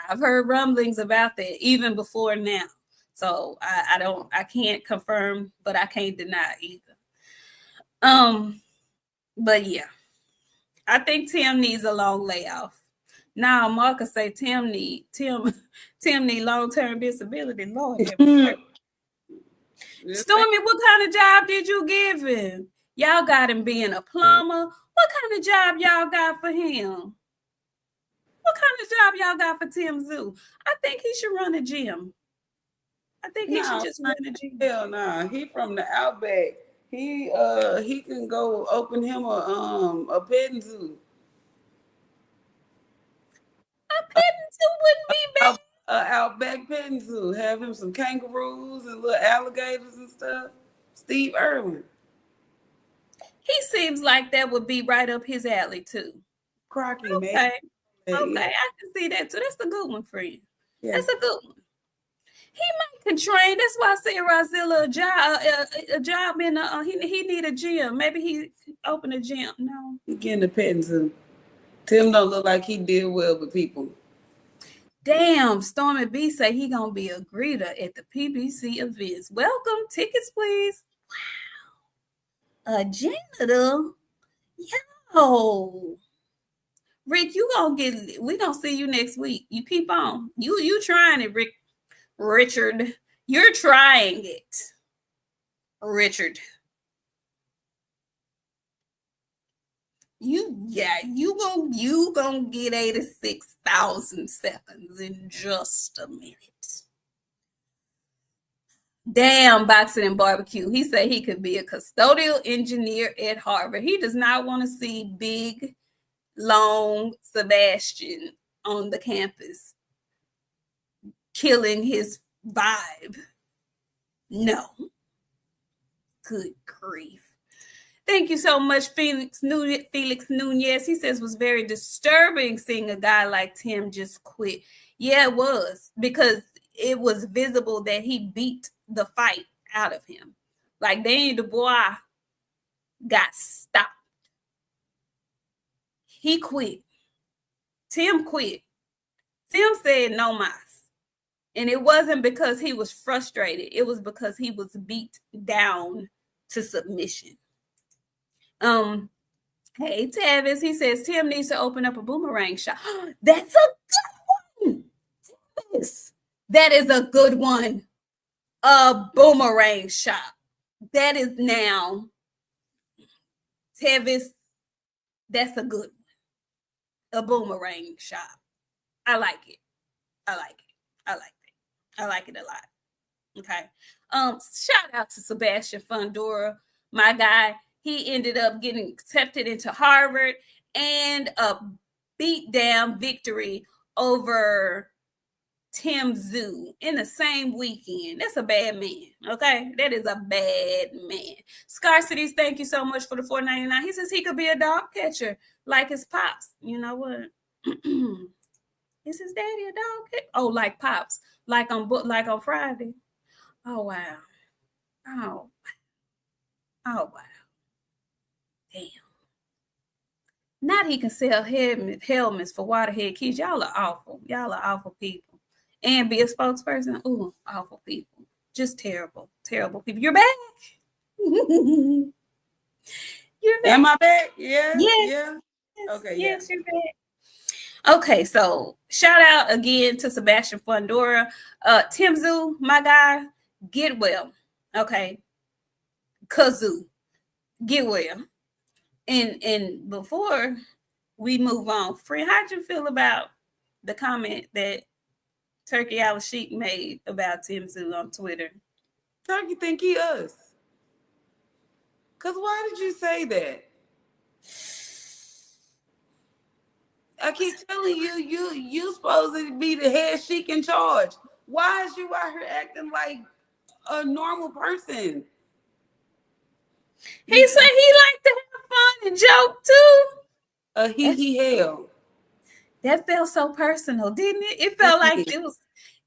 [SPEAKER 2] I've heard rumblings about that even before now. So I can't confirm, but I can't deny either. But yeah, I think Tim needs a long layoff. Now Marcus say Tim need long-term disability. Lord have mercy. Stormy, what kind of job did you give him? Y'all got him being a plumber. What kind of job y'all got for him? What kind of job y'all got for Tim Tszyu? I think he should run a gym. I think he should just run a gym.
[SPEAKER 3] Hell nah. He from the Outback. He can go open him a petting zoo.
[SPEAKER 2] A petting zoo wouldn't be bad.
[SPEAKER 3] Outback petting zoo. Have him some kangaroos and little alligators and stuff. Steve Irwin.
[SPEAKER 2] He seems like that would be right up his alley too.
[SPEAKER 3] Crocky,
[SPEAKER 2] okay.
[SPEAKER 3] man.
[SPEAKER 2] Okay, I can see that too. That's a good one, friend. Yeah. That's a good one. He might can train. That's why I say Rozilla a job in he need a gym. Maybe he open a gym. No.
[SPEAKER 3] He getting a petting zoo. Tim don't look like he did well with people.
[SPEAKER 2] Damn, Stormy B say he gonna be a greeter at the PBC events. Welcome, tickets, please. Wow. A janitor? Yo. Rick, we gonna see you next week. You keep on. You trying it, Rick. Richard. You're trying it. Richard. You gonna get 86,000 seconds in just a minute. Damn, boxing and barbecue. He said he could be a custodial engineer at Harvard. He does not want to see big, long Sebastian on the campus killing his vibe. No. Good grief. Thank you so much, Felix Nunez. He says it was very disturbing seeing a guy like Tim just quit. Yeah, it was, because it was visible that he beat the fight out of him. Like Daniel Dubois got stopped. He quit. Tim quit. Tim said no mas. And it wasn't because he was frustrated. It was because he was beat down to submission. Hey, Tavis, he says Tim needs to open up a boomerang shop. That's a good one. Tavis, that is a good one. A boomerang shop. That is now, Tavis, that's a good one. A boomerang shop. I like it. I like it a lot. Okay. Shout out to Sebastian Fundora, my guy. He ended up getting accepted into Harvard and a beat-down victory over Tim Tszyu in the same weekend. That's a bad man, okay? That is a bad man. Scarcities, thank you so much for the $4.99. He says he could be a dog catcher like his pops. You know what? Is his daddy a dog catcher? Oh, like pops, like on Friday. Oh, wow. Oh, wow. Damn. Not he can sell helmets for waterhead kids. Y'all are awful. Y'all are awful people. And be a spokesperson. Ooh, awful people. Just terrible, terrible people. You're back. You're back.
[SPEAKER 3] Am I back? Yeah.
[SPEAKER 2] Yes.
[SPEAKER 3] Yeah. Okay.
[SPEAKER 2] Yes, you're back. Okay, so shout out again to Sebastian Fundora. Tim Tszyu, my guy, get well. Okay. Kazoo, get well. And before we move on, friend, how'd you feel about the comment that Turkey Alalshikh made about Tim Tszyu on Twitter?
[SPEAKER 3] Turkey think he us. Because why did you say that? I keep telling you supposed to be the head sheik in charge. Why is you out here acting like a normal person?
[SPEAKER 2] He said he liked to have fun and joke too.
[SPEAKER 3] He hell.
[SPEAKER 2] That felt so personal, didn't it? It felt like it was.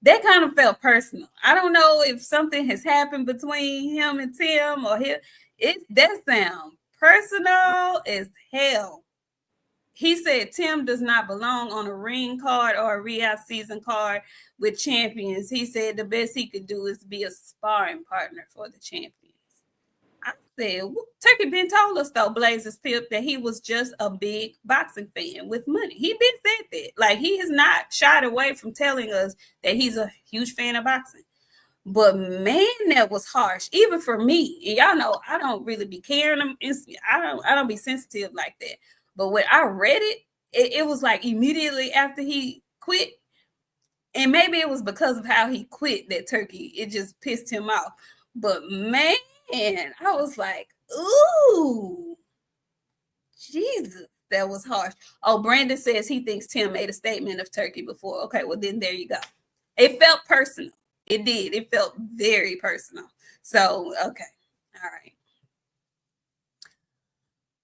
[SPEAKER 2] That kind of felt personal. I don't know if something has happened between him and Tim or him. That sound personal as hell. He said Tim does not belong on a ring card or a Riyadh season card with champions. He said the best he could do is be a sparring partner for the champions. I said, Turkey been told us though, Blazers Pip, that he was just a big boxing fan with money. He been said that. Like, he has not shied away from telling us that he's a huge fan of boxing. But man, that was harsh, even for me. And y'all know I don't really be caring. I don't be sensitive like that. But when I read it was like immediately after he quit. And maybe it was because of how he quit that Turkey, it just pissed him off. But man, I was like, ooh, Jesus, that was harsh. Oh, Brandon says he thinks Tim made a statement of Turkey before. Okay, well then there you go. It felt personal. It did. It felt very personal. So, okay. All right.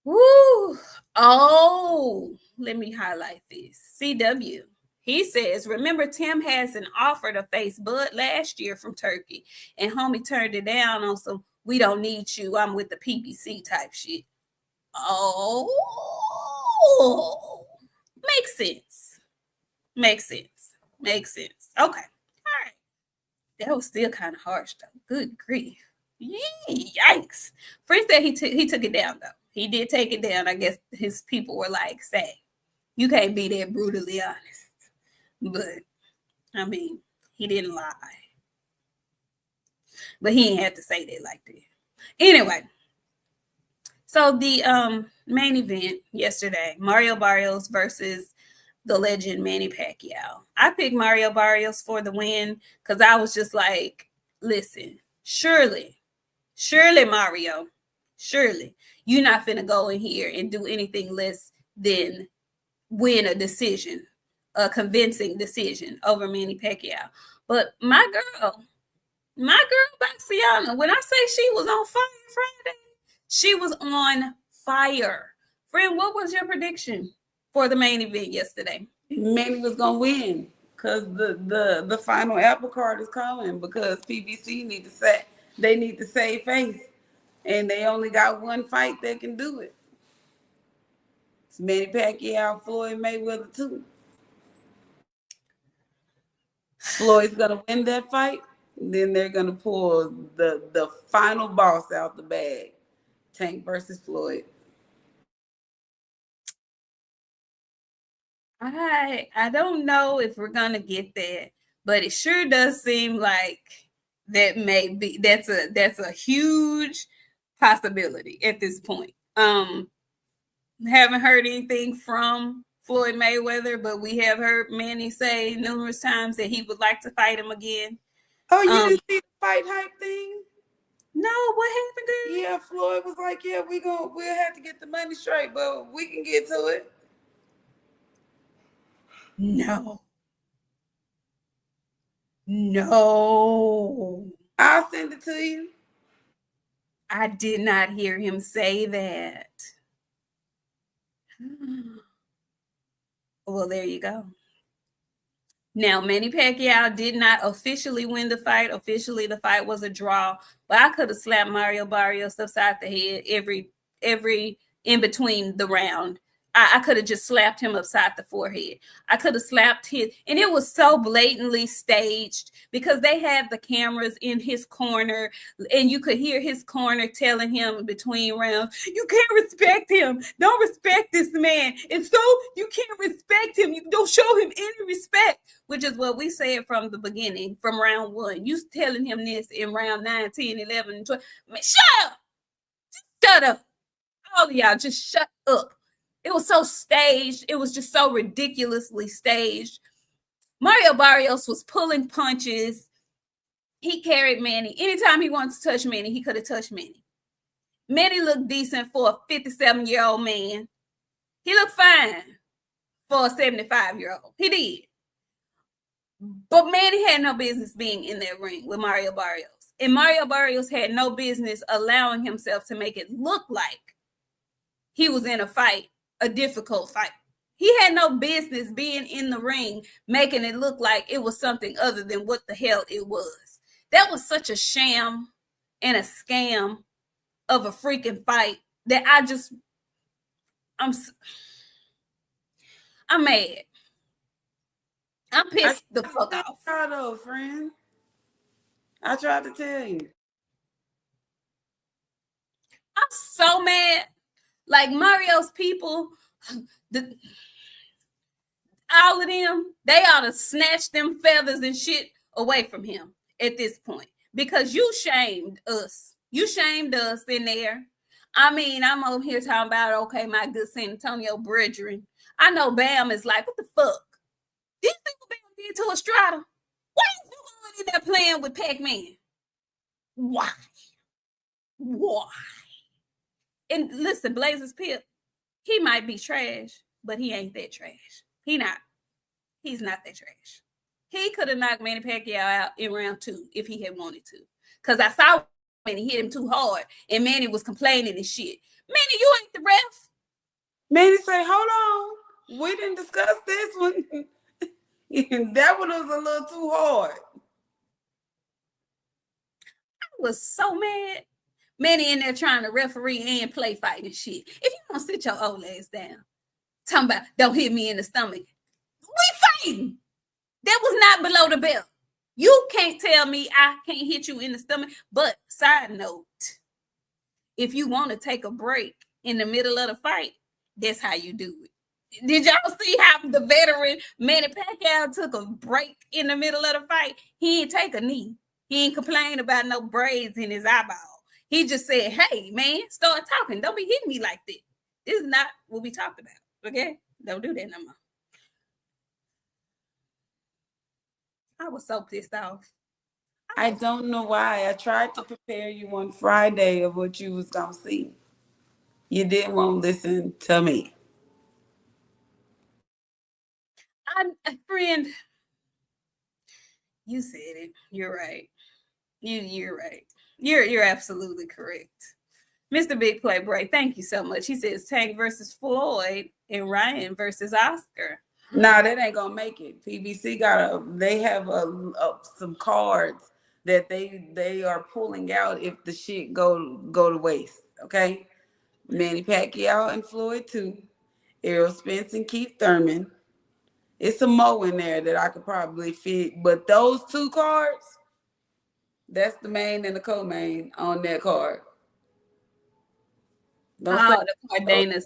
[SPEAKER 2] Woo. Oh, let me highlight this. CW. He says, remember Tim has an offer to face Bud last year from Turkey, and homie turned it down on some, we don't need you, I'm with the PBC type shit. Oh, makes sense. Makes sense. Makes sense. Okay. All right. That was still kind of harsh, though. Good grief. Yikes. Friend said he took it down, though. He did take it down. I guess his people were like, say, you can't be that brutally honest. But, I mean, he didn't lie. But he ain't had to say that like that. Anyway, so the main event yesterday, Mario Barrios versus the legend Manny Pacquiao. I picked Mario Barrios for the win because I was just like, listen, surely, Mario, surely, you're not finna go in here and do anything less than win a decision, a convincing decision over Manny Pacquiao. But my girl Boxiana, when I say she was on fire Friday, she was on fire. Friend, what was your prediction for the main event yesterday?
[SPEAKER 3] Manny was gonna win because the final apple card is coming because PBC need to save face, and they only got one fight that can do it. It's Manny Pacquiao, Floyd Mayweather too. Floyd's gonna win that fight. Then they're gonna pull the final boss out the bag. Tank versus Floyd.
[SPEAKER 2] I don't know if we're gonna get that, but it sure does seem like that's a huge possibility at this point. Haven't heard anything from Floyd Mayweather, but we have heard Manny say numerous times that he would like to fight him again.
[SPEAKER 3] Oh, you didn't see the fight hype thing?
[SPEAKER 2] No, what happened, girl?
[SPEAKER 3] Yeah, Floyd was like, yeah, we'll have to get the money straight, but we can get to it.
[SPEAKER 2] No.
[SPEAKER 3] I'll send it to you.
[SPEAKER 2] I did not hear him say that. Well, there you go. Now, Manny Pacquiao did not officially win the fight. Officially, the fight was a draw. But I could have slapped Mario Barrios upside the head every in between the round. I could have just slapped him upside the forehead. I could have slapped his, and it was so blatantly staged because they had the cameras in his corner, and you could hear his corner telling him between rounds, you can't respect him. Don't respect this man. And so you can't respect him. You don't show him any respect, which is what we said from the beginning, from round 1. You telling him this in round 9, 10, 11, and 12. Man, shut up. Shut up. All of y'all, just shut up. It was so staged. It was just so ridiculously staged. Mario Barrios was pulling punches. He carried Manny. Anytime he wanted to touch Manny, he could have touched Manny. Manny looked decent for a 57-year-old man. He looked fine. for a 75-year-old. He did. But Manny had no business being in that ring with Mario Barrios. And Mario Barrios had no business allowing himself to make it look like he was in a fight, a difficult fight. He had no business being in the ring, making it look like it was something other than what the hell it was. That was such a sham and a scam of a freaking fight that I'm mad. I'm pissed the fuck off.
[SPEAKER 3] Though, friend. I tried to tell you.
[SPEAKER 2] I'm so mad. Like Mario's people, all of them, they ought to snatch them feathers and shit away from him at this point. Because you shamed us. You shamed us in there. I mean, I'm over here talking about, okay, my good San Antonio brethren. I know Bam is like, what the fuck? These people Bam did to Estrada. Why is you in there playing with Pac-Man? Why? And listen, Blazers Pip, he might be trash, but he ain't that trash. He's not that trash. He could have knocked Manny Pacquiao out in round 2 if he had wanted to. Because I saw when he hit him too hard and Manny was complaining and shit. Manny, you ain't the ref.
[SPEAKER 3] Manny say, hold on. We didn't discuss this one. That one was a little too hard.
[SPEAKER 2] I was so mad. Manny in there trying to referee and play fight and shit. If you don't sit your old ass down, talking about don't hit me in the stomach. We fighting. That was not below the belt. You can't tell me I can't hit you in the stomach. But side note, if you want to take a break in the middle of the fight, that's how you do it. Did y'all see how the veteran Manny Pacquiao took a break in the middle of the fight? He didn't take a knee. He ain't complain about no braids in his eyeball. He just said, hey, man, start talking. Don't be hitting me like that. This is not what we talked about, okay? Don't do that no more. I was so pissed off.
[SPEAKER 3] I don't know why. I tried to prepare you on Friday of what you was going to see. You didn't want to listen to me.
[SPEAKER 2] Friend, you said it. You're right. You're right. You're absolutely correct. Mr. Big Play Bray, thank you so much. He says Tank versus Floyd and Ryan versus Oscar.
[SPEAKER 3] Nah, that ain't gonna make it. PBC they have some cards that they are pulling out if the shit go to waste. Okay, Manny Pacquiao and Floyd 2, Errol Spence and Keith Thurman. It's some more in there that I could probably fit, but those 2 cards, that's the main and the co-main on that card.
[SPEAKER 2] The Cardenas.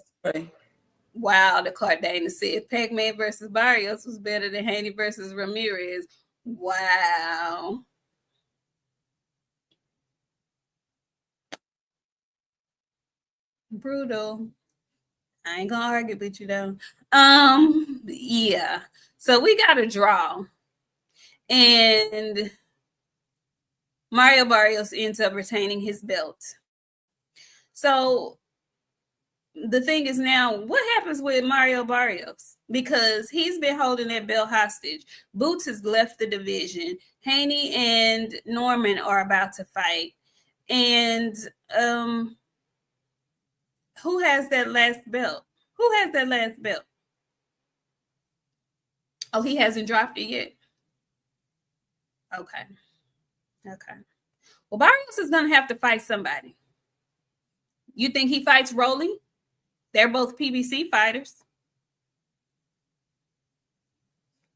[SPEAKER 2] Wow, the Cardenas said Pac-Man versus Barrios was better than Haney versus Ramirez. Wow. Brutal. I ain't gonna argue with you though. Yeah. So we got a draw. And Mario Barrios ends up retaining his belt. So the thing is now, what happens with Mario Barrios? Because he's been holding that belt hostage. Boots has left the division. Haney and Norman are about to fight. And who has that last belt? Who has that last belt? Oh, he hasn't dropped it yet? Okay. Well, Barrios is going to have to fight somebody. You think he fights Rolly? They're both PBC fighters.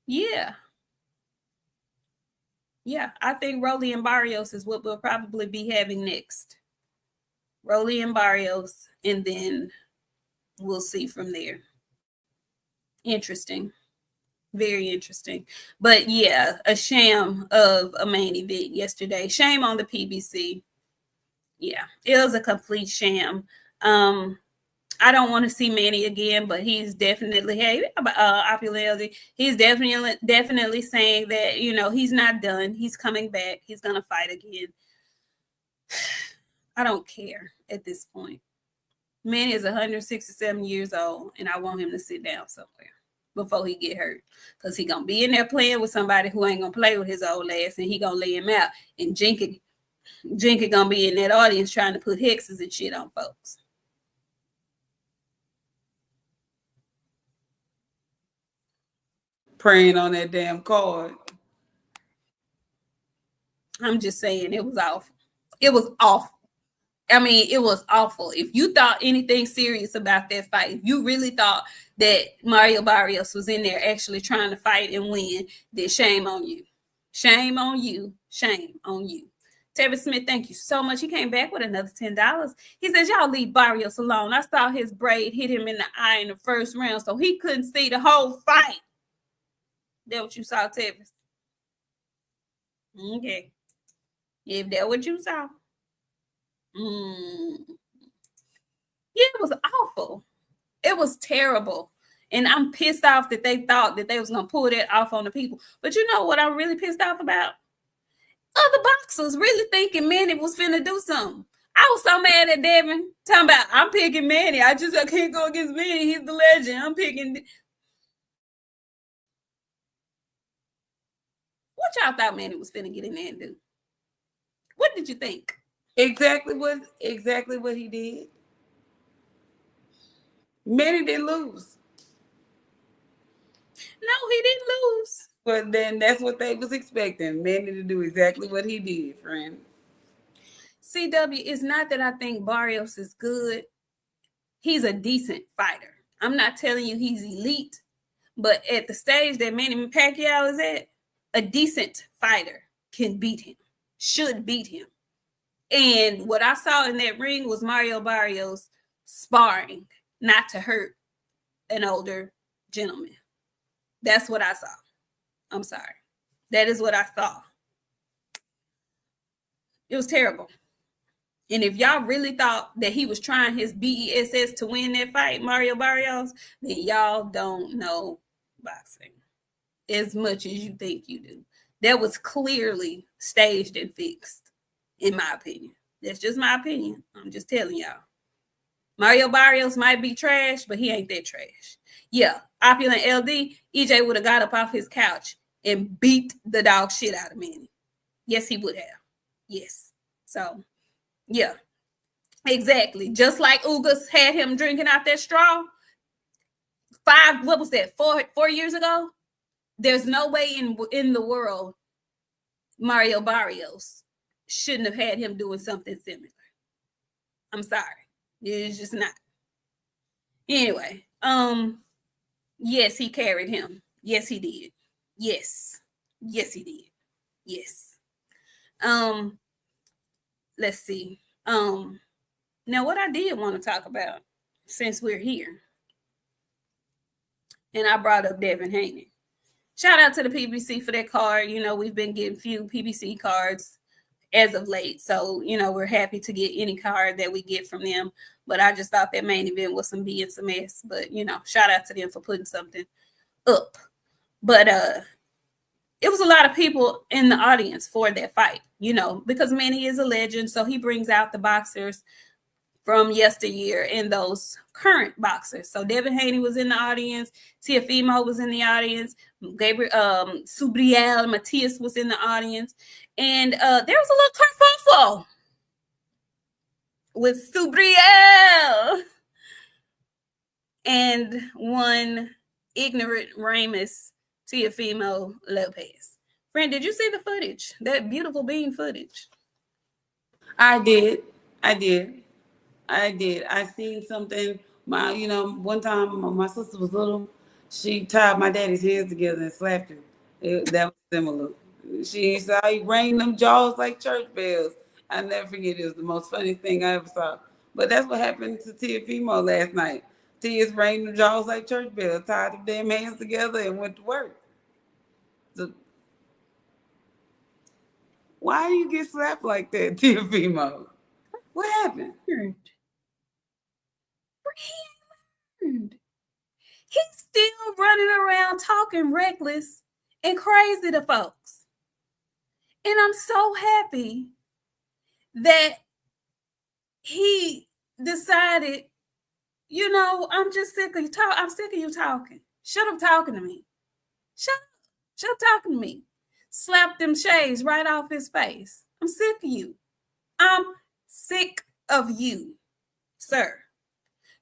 [SPEAKER 2] Yeah, I think Rolly and Barrios is what we'll probably be having next. Rolly and Barrios, and then we'll see from there. Interesting. Very interesting. But yeah, a sham of a main event yesterday. Shame on the PBC. Yeah, it was a complete sham. I don't want to see Manny again, but he's definitely opulity. He's definitely saying that, he's not done. He's coming back. He's gonna fight again. I don't care at this point. Manny is 167 years old, and I want him to sit down somewhere. before he get hurt. Because he going to be in there playing with somebody who ain't going to play with his old ass, and he going to lay him out. And Jinky going to be in that audience trying to put hexes and shit on folks.
[SPEAKER 3] Praying on that damn card.
[SPEAKER 2] I'm just saying, it was awful. It was awful. I mean, it was awful. If you thought anything serious about that fight, if you really thought that Mario Barrios was in there actually trying to fight and win, then shame on you. Shame on you. Shame on you. Terry Smith, thank you so much. He came back with another $10. He says, y'all leave Barrios alone. I saw his braid hit him in the eye in the first round, so he couldn't see the whole fight. That what you saw, Terry? Okay. If that what you saw. Yeah, it was awful. It was terrible. And I'm pissed off that they thought that they was going to pull that off on the people. But you know what I'm really pissed off about? Other boxers really thinking Manny was finna do something. I was so mad at Devin. Talking about, I'm picking Manny. I can't go against Manny. He's the legend. I'm picking. What y'all thought Manny was finna get in there and do? What did you think?
[SPEAKER 3] Exactly what he did. Manny didn't lose.
[SPEAKER 2] No, he didn't lose.
[SPEAKER 3] But then that's what they was expecting. Manny to do exactly what he did, friend.
[SPEAKER 2] CW, it's not that I think Barrios is good. He's a decent fighter. I'm not telling you he's elite, but at the stage that Manny Pacquiao is at, a decent fighter can beat him, should beat him. And what I saw in that ring was Mario Barrios sparring, not to hurt an older gentleman. That's what I saw. I'm sorry. That is what I saw. It was terrible. And if y'all really thought that he was trying his BESS to win that fight, Mario Barrios, then y'all don't know boxing as much as you think you do. That was clearly staged and fixed, in my opinion. That's just my opinion. I'm just telling y'all. Mario Barrios might be trash, but he ain't that trash. Yeah, opulent LD, EJ would have got up off his couch and beat the dog shit out of Manny. Yes, he would have. Yes. So, yeah, exactly. Just like Ugas had him drinking out that straw 4 years ago? There's no way in the world Mario Barrios shouldn't have had him doing something similar. I'm sorry. It's just not. Anyway, yes, he carried him. Yes, he did. Yes. Yes, he did. Yes. Let's see. Now what I did want to talk about, since we're here, and I brought up Devin Haney. Shout out to the PBC for that card. You know, we've been getting few PBC cards as of late. So, you know, we're happy to get any card that we get from them. But I just thought that main event was some BS. But, you know, shout out to them for putting something up. But it was a lot of people in the audience for that fight, you know, because Manny is a legend. So he brings out the boxers from yesteryear and those current boxers. So Devin Haney was in the audience. Teofimo was in the audience. Gabriel Subriel Matias was in the audience. And there was a little kerfuffle with Subriel and one ignorant Ramus Teofimo Lopez. Friend, did you see the footage? That beautiful bean footage?
[SPEAKER 3] I did. I seen something. One time my sister was little, she tied my daddy's hands together and slapped him. That was similar. She saw he rang them jaws like church bells. I never forget. It was the most funniest thing I ever saw. But that's what happened to Teofimo last night. Tia's rang them jaws like church bells, tied them damn hands together and went to work. So, why do you get slapped like that, Teofimo? What happened?
[SPEAKER 2] He's still running around talking reckless and crazy to folks. And I'm so happy that he decided, you know, I'm just sick of you talking. I'm sick of you talking. Shut up talking to me. Shut up talking to me. Slap them shades right off his face. I'm sick of you. I'm sick of you, sir.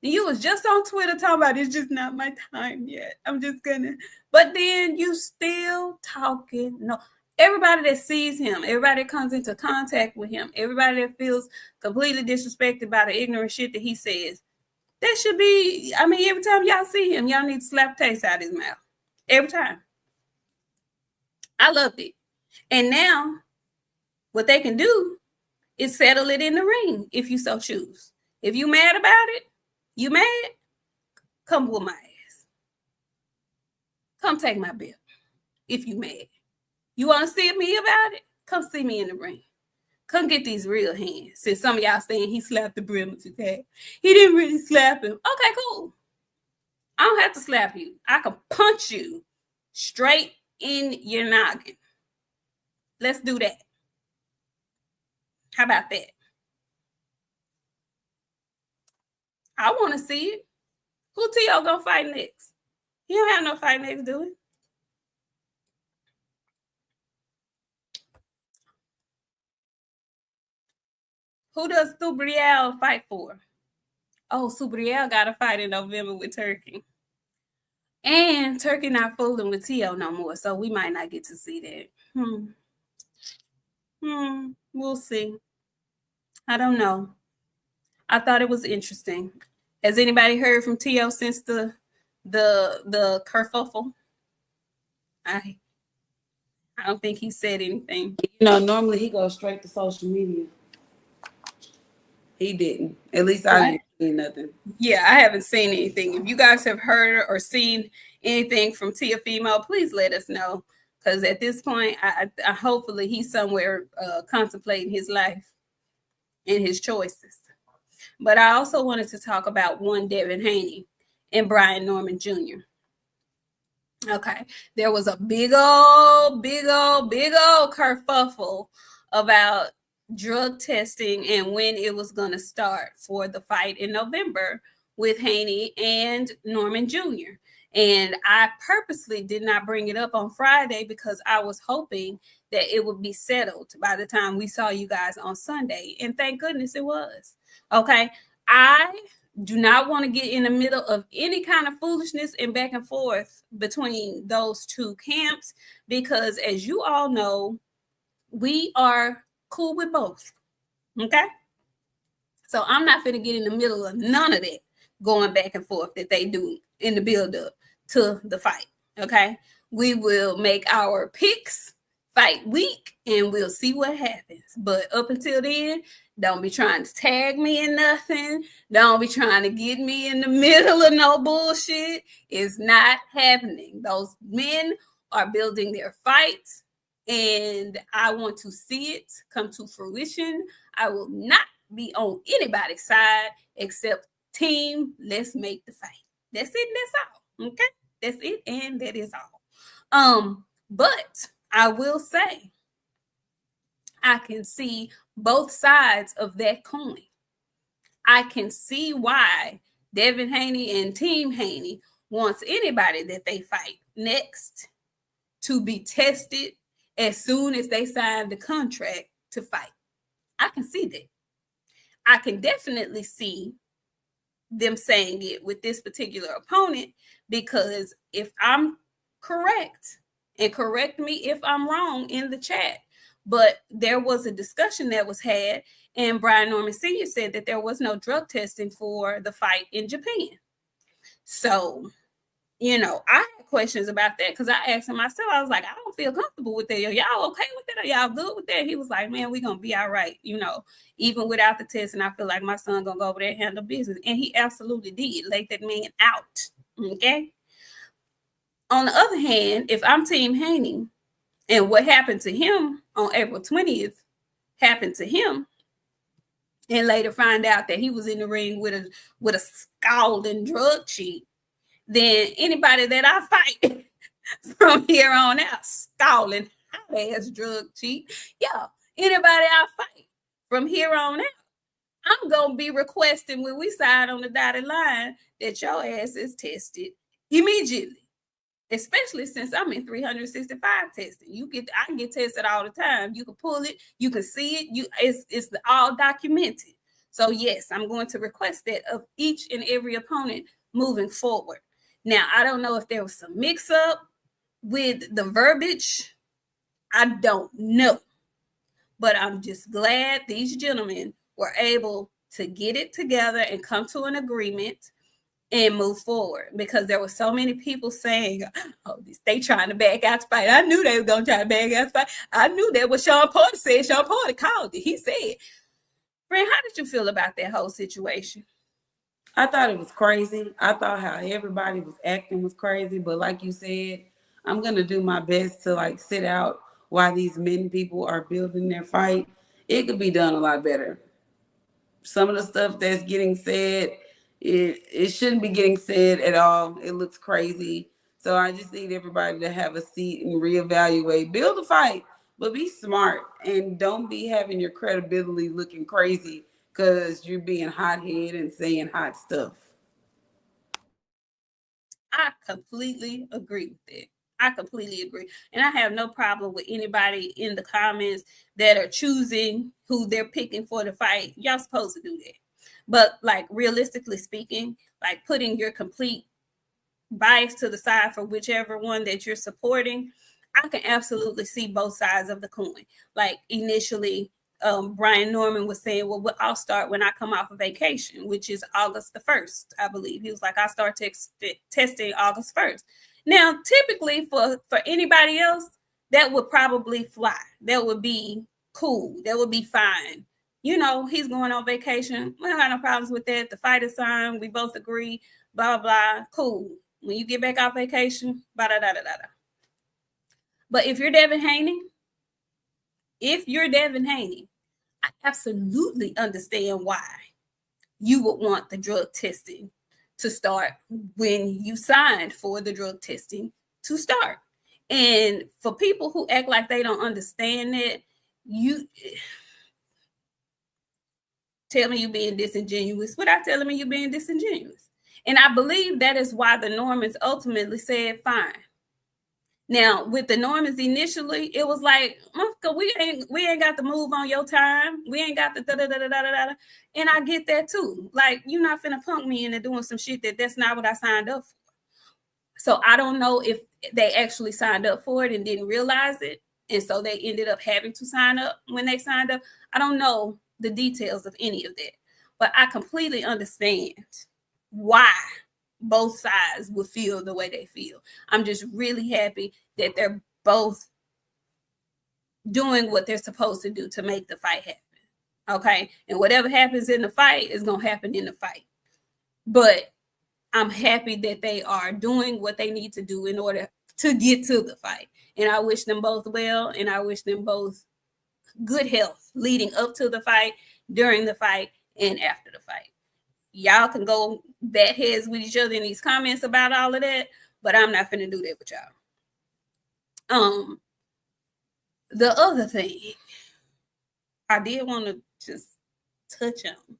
[SPEAKER 2] You was just on Twitter talking about it's just not my time yet. I'm just gonna, but then you still talking. No, everybody that sees him, everybody that comes into contact with him, everybody that feels completely disrespected by the ignorant shit that he says, that should be, I mean, every time y'all see him, y'all need to slap taste out his mouth. Every time. I loved it. And now, what they can do is settle it in the ring if you so choose. If you mad about it, you mad? Come with my ass. Come take my bill if you mad. You want to see me about it? Come see me in the ring. Come get these real hands. Since some of y'all saying he slapped the brim of his hat. He didn't really slap him. Okay, cool. I don't have to slap you. I can punch you straight in your noggin. Let's do that. How about that? I want to see it. Who Tszyu gonna fight next? He don't have no fight next, do he? Who does Dubois fight for? Oh, Dubois got a fight in November with Turkey. And Turkey not fooling with Tszyu no more, so we might not get to see that. We'll see. I don't know. I thought it was interesting. Has anybody heard from Tszyu since the kerfuffle? I don't think he said anything.
[SPEAKER 3] You know, normally he goes straight to social media. He didn't. At least I didn't see nothing.
[SPEAKER 2] Yeah, I haven't seen anything. If you guys have heard or seen anything from Tia Fimo, please let us know. Because at this point, I hopefully he's somewhere contemplating his life and his choices. But I also wanted to talk about one Devin Haney and Brian Norman Jr. Okay, there was a big old kerfuffle about drug testing and when it was going to start for the fight in November with Haney and Norman Jr. And I purposely did not bring it up on Friday because I was hoping that it would be settled by the time we saw you guys on Sunday. And thank goodness it was. Okay, I do not want to get in the middle of any kind of foolishness and back and forth between those two camps because, as you all know, we are cool with both. Okay? So I'm not going to get in the middle of none of that going back and forth that they do in the build-up to the fight. Okay? We will make our picks fight week and we'll see what happens. But up until then, don't be trying to tag me in nothing. Don't be trying to get me in the middle of no bullshit. It's not happening. Those men are building their fights, and I want to see it come to fruition. I will not be on anybody's side except team. Let's make the fight. That's it. That's all. Okay? That's it, and that is all. But I will say, I can see both sides of that coin. I can see why Devin Haney and Team Haney wants anybody that they fight next to be tested as soon as they sign the contract to fight. I can see that. I can definitely see them saying it with this particular opponent because if I'm correct, and correct me if I'm wrong in the chat, but there was a discussion that was had, and Brian Norman Sr. said that there was no drug testing for the fight in Japan. So, you know, I had questions about that because I asked him myself, I was like, I don't feel comfortable with that. Y'all okay with that? Are y'all good with that? He was like, man, we're going to be all right. You know, even without the test, and I feel like my son going to go over there and handle business. And he absolutely did. Let that man out. Okay? On the other hand, if I'm Team Haney, and what happened to him on April 20th happened to him, and later find out that he was in the ring with a scalding drug cheat, then anybody that I fight from here on out, scalding hot-ass drug cheat, yeah, anybody I fight from here on out, I'm going to be requesting when we sign on the dotted line that your ass is tested immediately. especially since I'm in 365 testing. I can get tested all the time. You can pull it, you can see it. It's all documented. So yes, I'm going to request that of each and every opponent moving forward. Now, I don't know if there was some mix up with the verbiage. I don't know. But I'm just glad these gentlemen were able to get it together and come to an agreement and move forward, because there were so many people saying, oh, they trying to back out the fight. I knew they were going to try to back out the fight. I knew that what Sean Porter said. Sean Porter called it. He said, friend, how did you feel about that whole situation?
[SPEAKER 3] I thought it was crazy. I thought how everybody was acting was crazy. But like you said, I'm going to do my best to like sit out while these men people are building their fight. It could be done a lot better. Some of the stuff that's getting said, it shouldn't be getting said at all. It looks crazy. So I just need everybody to have a seat and reevaluate. Build a fight, but be smart and don't be having your credibility looking crazy because you're being hot-headed and saying hot stuff.
[SPEAKER 2] I completely agree with that. I completely agree. And I have no problem with anybody in the comments that are choosing who they're picking for the fight. Y'all supposed to do that. But like realistically speaking, like putting your complete bias to the side for whichever one that you're supporting, I can absolutely see both sides of the coin. Like initially, Brian Norman was saying, well, I'll start when I come off of vacation, which is August the 1st, I believe. He was like, I start testing August 1st. Now, typically for anybody else, that would probably fly. That would be cool. That would be fine. You know, he's going on vacation. We don't have no problems with that. The fight is signed. We both agree, blah, blah, cool. When you get back off vacation, blah, da, da, da, da. But if you're Devin Haney, I absolutely understand why you would want the drug testing to start when you signed for the drug testing to start. And for people who act like they don't understand that, you tell me you're being disingenuous without telling me you're being disingenuous. And I believe that is why the Normans ultimately said fine. Now, with the Normans initially, it was like, we ain't got to move on your time. We ain't got to da-da-da-da-da-da. And I get that too. Like, you're not finna punk me into doing some shit that's not what I signed up for. So I don't know if they actually signed up for it and didn't realize it. And so they ended up having to sign up when they signed up. I don't know the details of any of that. But I completely understand why both sides would feel the way they feel. I'm just really happy that they're both doing what they're supposed to do to make the fight happen. Okay? And whatever happens in the fight is going to happen in the fight. But I'm happy that they are doing what they need to do in order to get to the fight. And I wish them both well, and I wish them both good health leading up to the fight, during the fight, and after the fight. Y'all can go bat heads with each other in these comments about all of that, but I'm not finna do that with y'all. The other thing I did want to just touch on,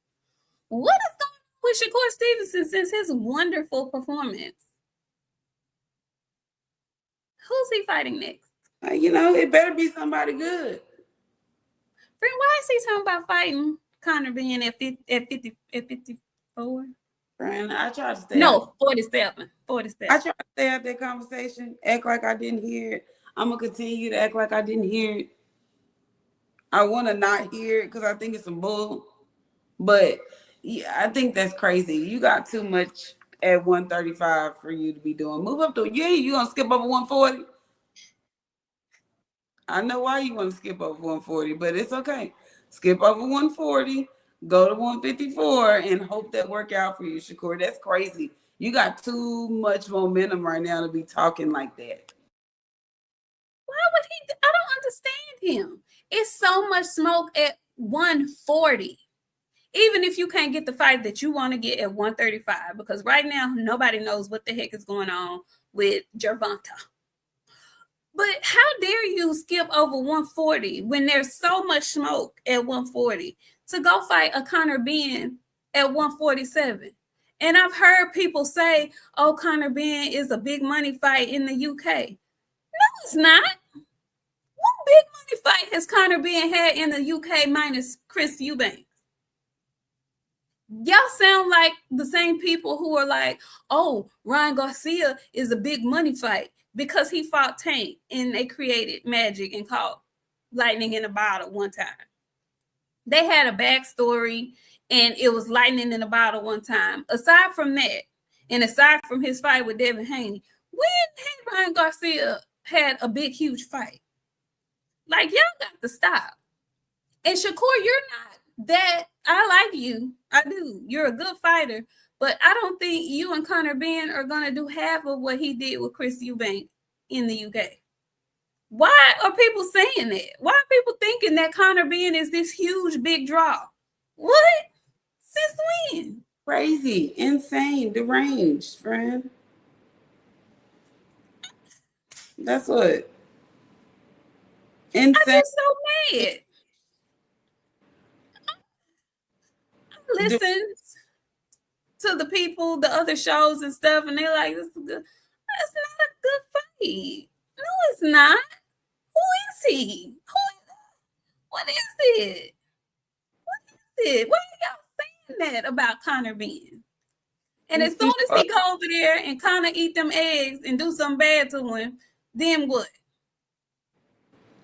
[SPEAKER 2] what is going on with Shakur Stevenson since his wonderful performance? Who's he fighting next?
[SPEAKER 3] It better be somebody good.
[SPEAKER 2] Friend, why is he talking about fighting Conor being at 54?
[SPEAKER 3] Friend, I tried to stay.
[SPEAKER 2] No, 47. I
[SPEAKER 3] tried to stay out that conversation, act like I didn't hear it. I'm gonna continue to act like I didn't hear it. I want to not hear it because I think it's some bull. But yeah, I think that's crazy. You got too much at 135 for you to be doing. Move up to you gonna skip over 140. I know why you want to skip over 140, but it's okay. Skip over 140, go to 154, and hope that work out for you, Shakur. That's crazy. You got too much momentum right now to be talking like that.
[SPEAKER 2] Why would he? I don't understand him. It's so much smoke at 140. Even if you can't get the fight that you want to get at 135, because right now nobody knows what the heck is going on with Gervonta. But how dare you skip over 140 when there's so much smoke at 140 to go fight a Conor Benn at 147? And I've heard people say, oh, Conor Ben is a big money fight in the UK. No, it's not. What big money fight has Conor Ben had in the UK minus Chris Eubank? Y'all sound like the same people who are like, oh, Ryan Garcia is a big money fight because he fought Tank and they created magic and caught lightning in a bottle one time. They had a backstory and it was lightning in a bottle one time. Aside from that, and aside from his fight with Devin Haney, when had Ryan Garcia had a big, huge fight? Like, y'all got to stop. And Shakur, you're not that. I like you. I do. You're a good fighter. But I don't think you and Conor Ben are going to do half of what he did with Chris Eubank in the UK. Why are people saying that? Why are people thinking that Conor Ben is this huge, big draw? What? Since when?
[SPEAKER 3] Crazy, insane, deranged, friend. That's what. Insane.
[SPEAKER 2] I'm just so mad. I listen to the people, the other shows and stuff, and they're like, "This is good." That's not a good fight. No, it's not. Who is he? What is it? What is it? Why are y'all saying that about Conor Ben? And as soon as he go over there and Conor eat them eggs and do something bad to him, then what?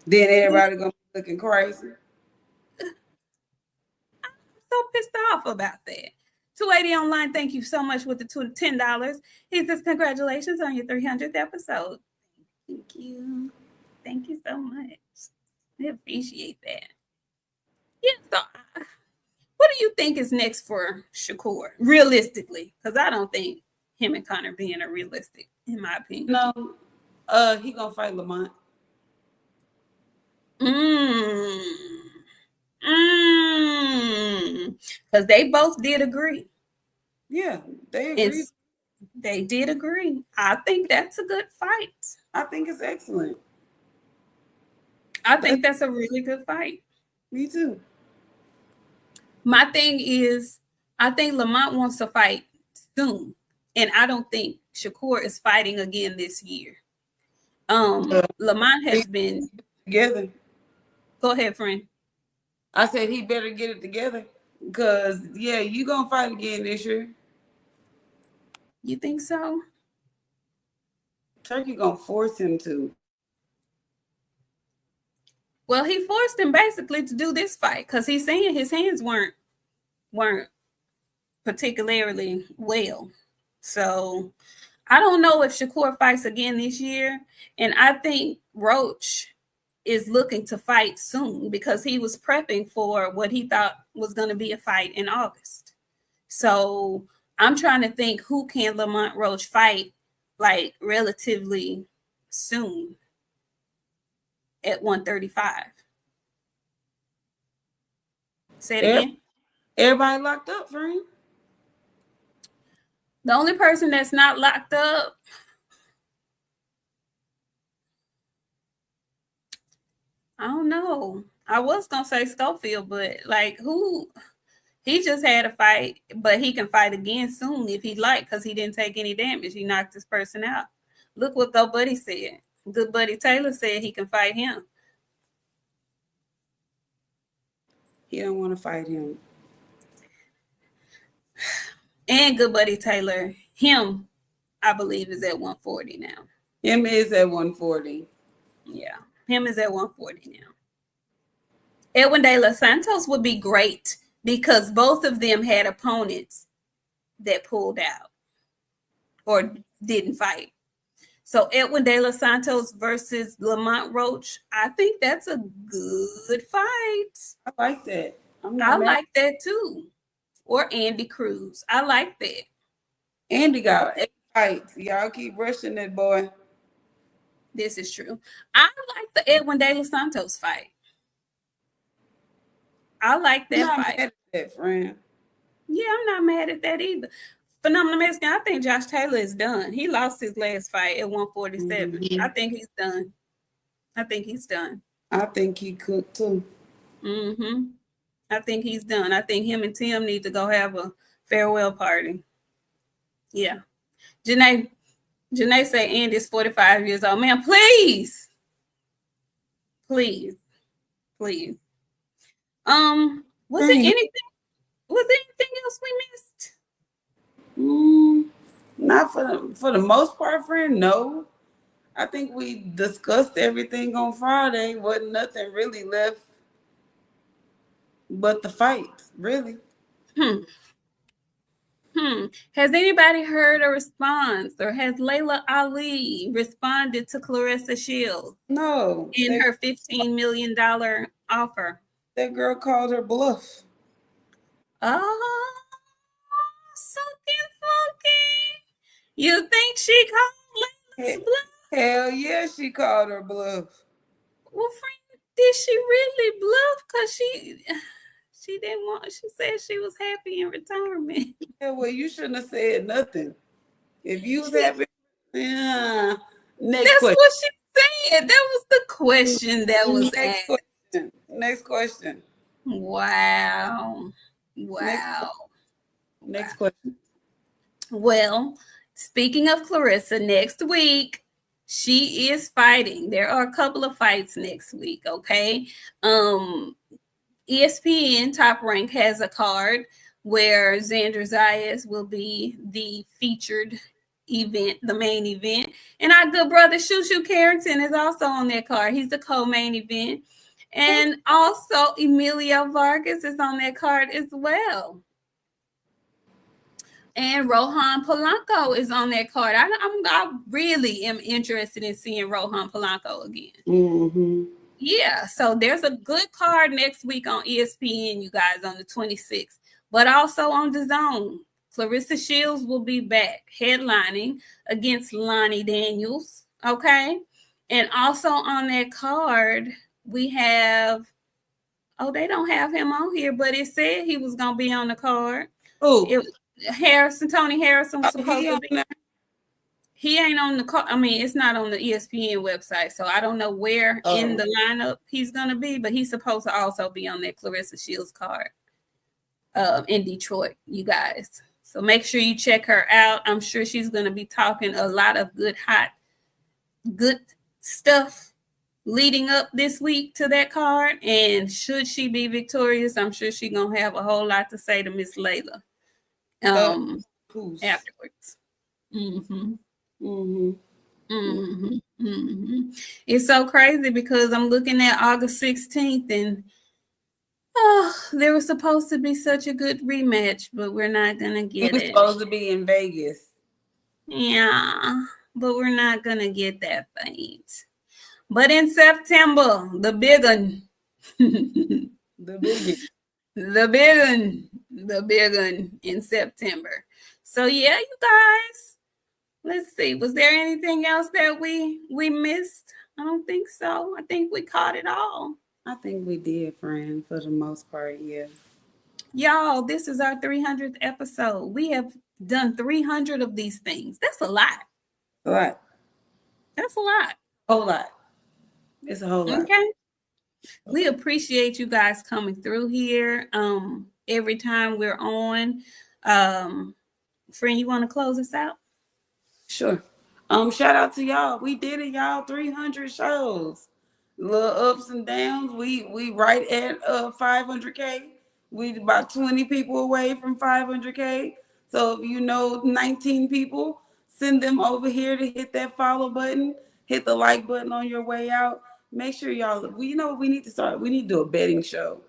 [SPEAKER 3] Then everybody gonna be looking crazy.
[SPEAKER 2] I'm so pissed off about that. 280 online, thank you so much with the $10. He says, congratulations on your 300th episode. Thank you. Thank you so much. I appreciate that. Yeah, so what do you think is next for Shakur, realistically? Because I don't think him and Conor Ben are realistic, in my opinion.
[SPEAKER 3] No, he gonna fight Lamont.
[SPEAKER 2] Because they both did agree.
[SPEAKER 3] Yeah, they agreed.
[SPEAKER 2] They did agree. I think that's a good fight.
[SPEAKER 3] I think it's excellent.
[SPEAKER 2] I think that's a really good fight.
[SPEAKER 3] Me too.
[SPEAKER 2] My thing is, I think Lamont wants to fight soon. And I don't think Shakur is fighting again this year. Lamont has been
[SPEAKER 3] together.
[SPEAKER 2] Go ahead, friend.
[SPEAKER 3] I said he better get it together. Because, yeah, you going to fight again this year.
[SPEAKER 2] You think so?
[SPEAKER 3] Turkey going to force him to.
[SPEAKER 2] Well, he forced him basically to do this fight because he's saying his hands weren't particularly well. So I don't know if Shakur fights again this year. And I think Roach is looking to fight soon because he was prepping for what he thought was going to be a fight in August. So I'm trying to think, who can Lamont Roach fight like relatively soon at 135? Say it again.
[SPEAKER 3] Everybody locked up, friend.
[SPEAKER 2] The only person that's not locked up, I don't know. I was gonna say Schofield, but like, who? He just had a fight, but he can fight again soon if he'd like, because he didn't take any damage. He knocked this person out. Look what Go Buddy said. Good Buddy Taylor said he can fight him.
[SPEAKER 3] He don't want to fight him.
[SPEAKER 2] And Good Buddy Taylor, him, I believe, is at 140 now.
[SPEAKER 3] Him is at 140.
[SPEAKER 2] Yeah, him is at 140 now. Edwin De Los Santos would be great because both of them had opponents that pulled out or didn't fight. So Edwin De Los Santos versus Lamont Roach, I think that's a good fight.
[SPEAKER 3] I like that.
[SPEAKER 2] I like that too. Or Andy Cruz. I like that.
[SPEAKER 3] Andy got 8 fights. Y'all keep rushing that boy.
[SPEAKER 2] This is true. I like the Edwin De Los Santos fight. I like that fight.
[SPEAKER 3] Mad at that, friend.
[SPEAKER 2] Yeah, I'm not mad at that either. Phenomenal Mexican, I think Josh Taylor is done. He lost his last fight at 147. Mm-hmm. I think he's done. I think he could too. Mm-hmm. I think he's done. I think him and Tim need to go have a farewell party. Yeah. Janae say Andy's 45 years old. Man, please. Please. Please. Was it anything else we missed?
[SPEAKER 3] Not for the most part, friend. No, I think we discussed everything on Friday. Wasn't nothing really left but the fights, really.
[SPEAKER 2] Has anybody heard a response, or has Layla Ali responded to Claressa Shields?
[SPEAKER 3] No.
[SPEAKER 2] In her $15 million offer?
[SPEAKER 3] That girl called her bluff.
[SPEAKER 2] Oh, something funky. You think she called Layla's bluff?
[SPEAKER 3] Hell yeah, she called her bluff.
[SPEAKER 2] Well, friend, did she really bluff? Because she didn't want, she said she was happy in retirement.
[SPEAKER 3] Yeah, well, you shouldn't have said nothing. If you was happy, yeah.
[SPEAKER 2] That's
[SPEAKER 3] question.
[SPEAKER 2] what she said. That was the question that was asked.
[SPEAKER 3] Next question.
[SPEAKER 2] Wow.
[SPEAKER 3] Next question.
[SPEAKER 2] Well, speaking of Claressa, next week she is fighting. There are a couple of fights next week, okay? ESPN Top Rank has a card where Xander Zayas will be the featured event, the main event. And our good brother Shushu Carrington is also on that card. He's the co-main event. And also Emilio Vargas is on that card as well. And Rohan Polanco is on that card. I really am interested in seeing Rohan Polanco again.
[SPEAKER 3] Mm-hmm.
[SPEAKER 2] Yeah, so there's a good card next week on ESPN, you guys, on the 26th. But also on DAZN, Claressa Shields will be back headlining against Lonnie Daniels, okay? And also on that card, we have, they don't have him on here, but it said he was going to be on the card.
[SPEAKER 3] Oh,
[SPEAKER 2] Tony Harrison was supposed to be. He ain't on the card. I mean, it's not on the ESPN website, so I don't know where in the lineup he's going to be, but he's supposed to also be on that Claressa Shields card in Detroit, you guys. So make sure you check her out. I'm sure she's going to be talking a lot of good stuff leading up this week to that card. And should she be victorious, I'm sure she's going to have a whole lot to say to Miss Layla afterwards. Mm-hmm. Mm-hmm. Mm-hmm. Mm-hmm. It's so crazy because I'm looking at August 16th and there was supposed to be such a good rematch, but we're not gonna get it.
[SPEAKER 3] It was supposed to be in Vegas.
[SPEAKER 2] Yeah, but we're not gonna get that fight. But in September, the big one. The big one in September. So yeah, you guys. Let's see. Was there anything else that we missed? I don't think so. I think we caught it all.
[SPEAKER 3] I think we did, friend, for the most part, yeah.
[SPEAKER 2] Y'all, this is our 300th episode. We have done 300 of these things. That's a lot.
[SPEAKER 3] A lot.
[SPEAKER 2] That's a lot.
[SPEAKER 3] Whole lot. It's a whole lot.
[SPEAKER 2] Okay. We appreciate you guys coming through here every time we're on. Friend, you want to close us out?
[SPEAKER 3] Sure. Shout out to y'all. We did it, y'all. 300 shows. Little ups and downs. We right at 500K. We about 20 people away from 500K. So if you know 19 people, send them over here to hit that follow button. Hit the like button on your way out. Make sure y'all, you know what we need to start? We need to do a betting show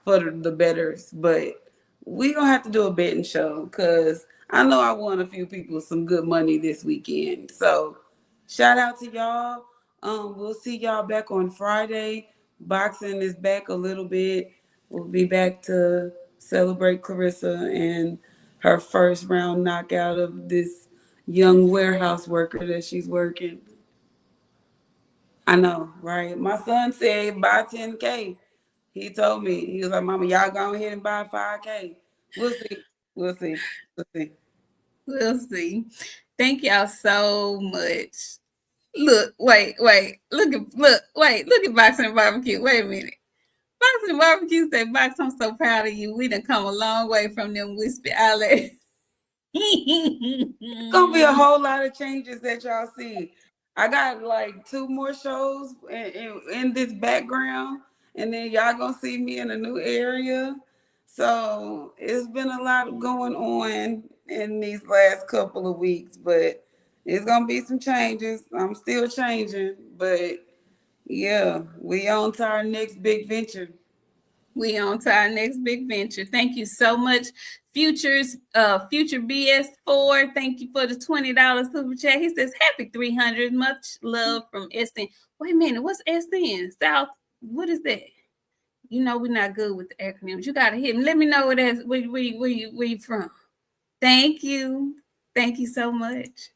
[SPEAKER 3] for the bettors. But we going to have to do a betting show because I know I won a few people some good money this weekend. So shout out to y'all. We'll see y'all back on Friday. Boxing is back a little bit. We'll be back to celebrate Claressa and her first round knockout of this young warehouse worker that she's working. I know, right? My son said buy 10K. He told me, he was like, Mama, y'all go ahead and buy 5K. We'll see. We'll see. We'll see.
[SPEAKER 2] We'll see. Thank y'all so much. Look, wait. Look at Boxing Barbecue. Wait a minute. Boxing Barbecue said, Box, I'm so proud of you. We done come a long way from them wispy eyelids.
[SPEAKER 3] It's gonna be a whole lot of changes that y'all see. I got like 2 more shows in this background, and then y'all gonna see me in a new area. So it's been a lot going on in these last couple of weeks, but it's gonna be some changes. I'm still changing, but yeah, we on to our next big venture.
[SPEAKER 2] We on to our next big venture. Thank you so much, Future BS4. Thank you for the $20 super chat. He says, happy 300. Much love from SN. Wait a minute, what's SN? South, what is that? You know we're not good with the acronyms. You gotta hit me. Let me know where you from. Thank you. Thank you so much.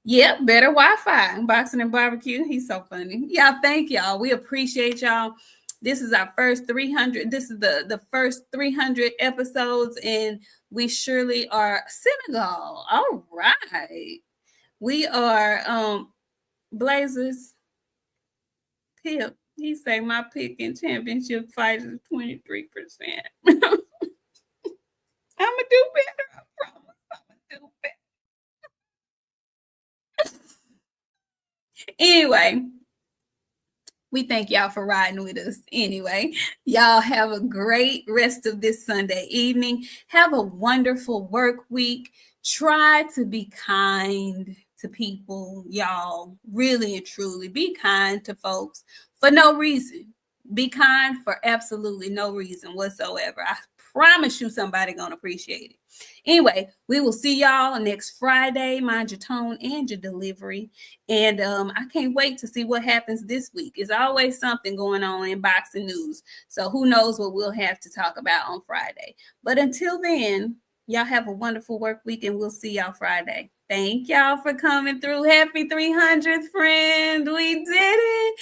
[SPEAKER 2] Yep, better Wi-Fi. Boxing and barbecue. He's so funny. Yeah, thank y'all. We appreciate y'all. This is our first 300. This is the first 300 episodes, and we surely are Senegal. All right. We are Blazers. Pip. He say my pick in championship fight is 23%. I'm gonna do better. I promise. I'm gonna do better. Anyway, we thank y'all for riding with us. Anyway, y'all have a great rest of this Sunday evening. Have a wonderful work week. Try to be kind to people, y'all. Really and truly be kind to folks for no reason. Be kind for absolutely no reason whatsoever. I promise you somebody gonna appreciate it. Anyway, we will see y'all next Friday. Mind your tone and your delivery. And I can't wait to see what happens this week. There's always something going on in boxing news. So who knows what we'll have to talk about on Friday. But until then, y'all have a wonderful work week, and we'll see y'all Friday. Thank y'all for coming through. Happy 300th, friend. We did it.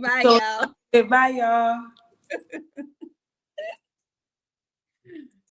[SPEAKER 2] Bye, y'all.
[SPEAKER 3] Bye, y'all.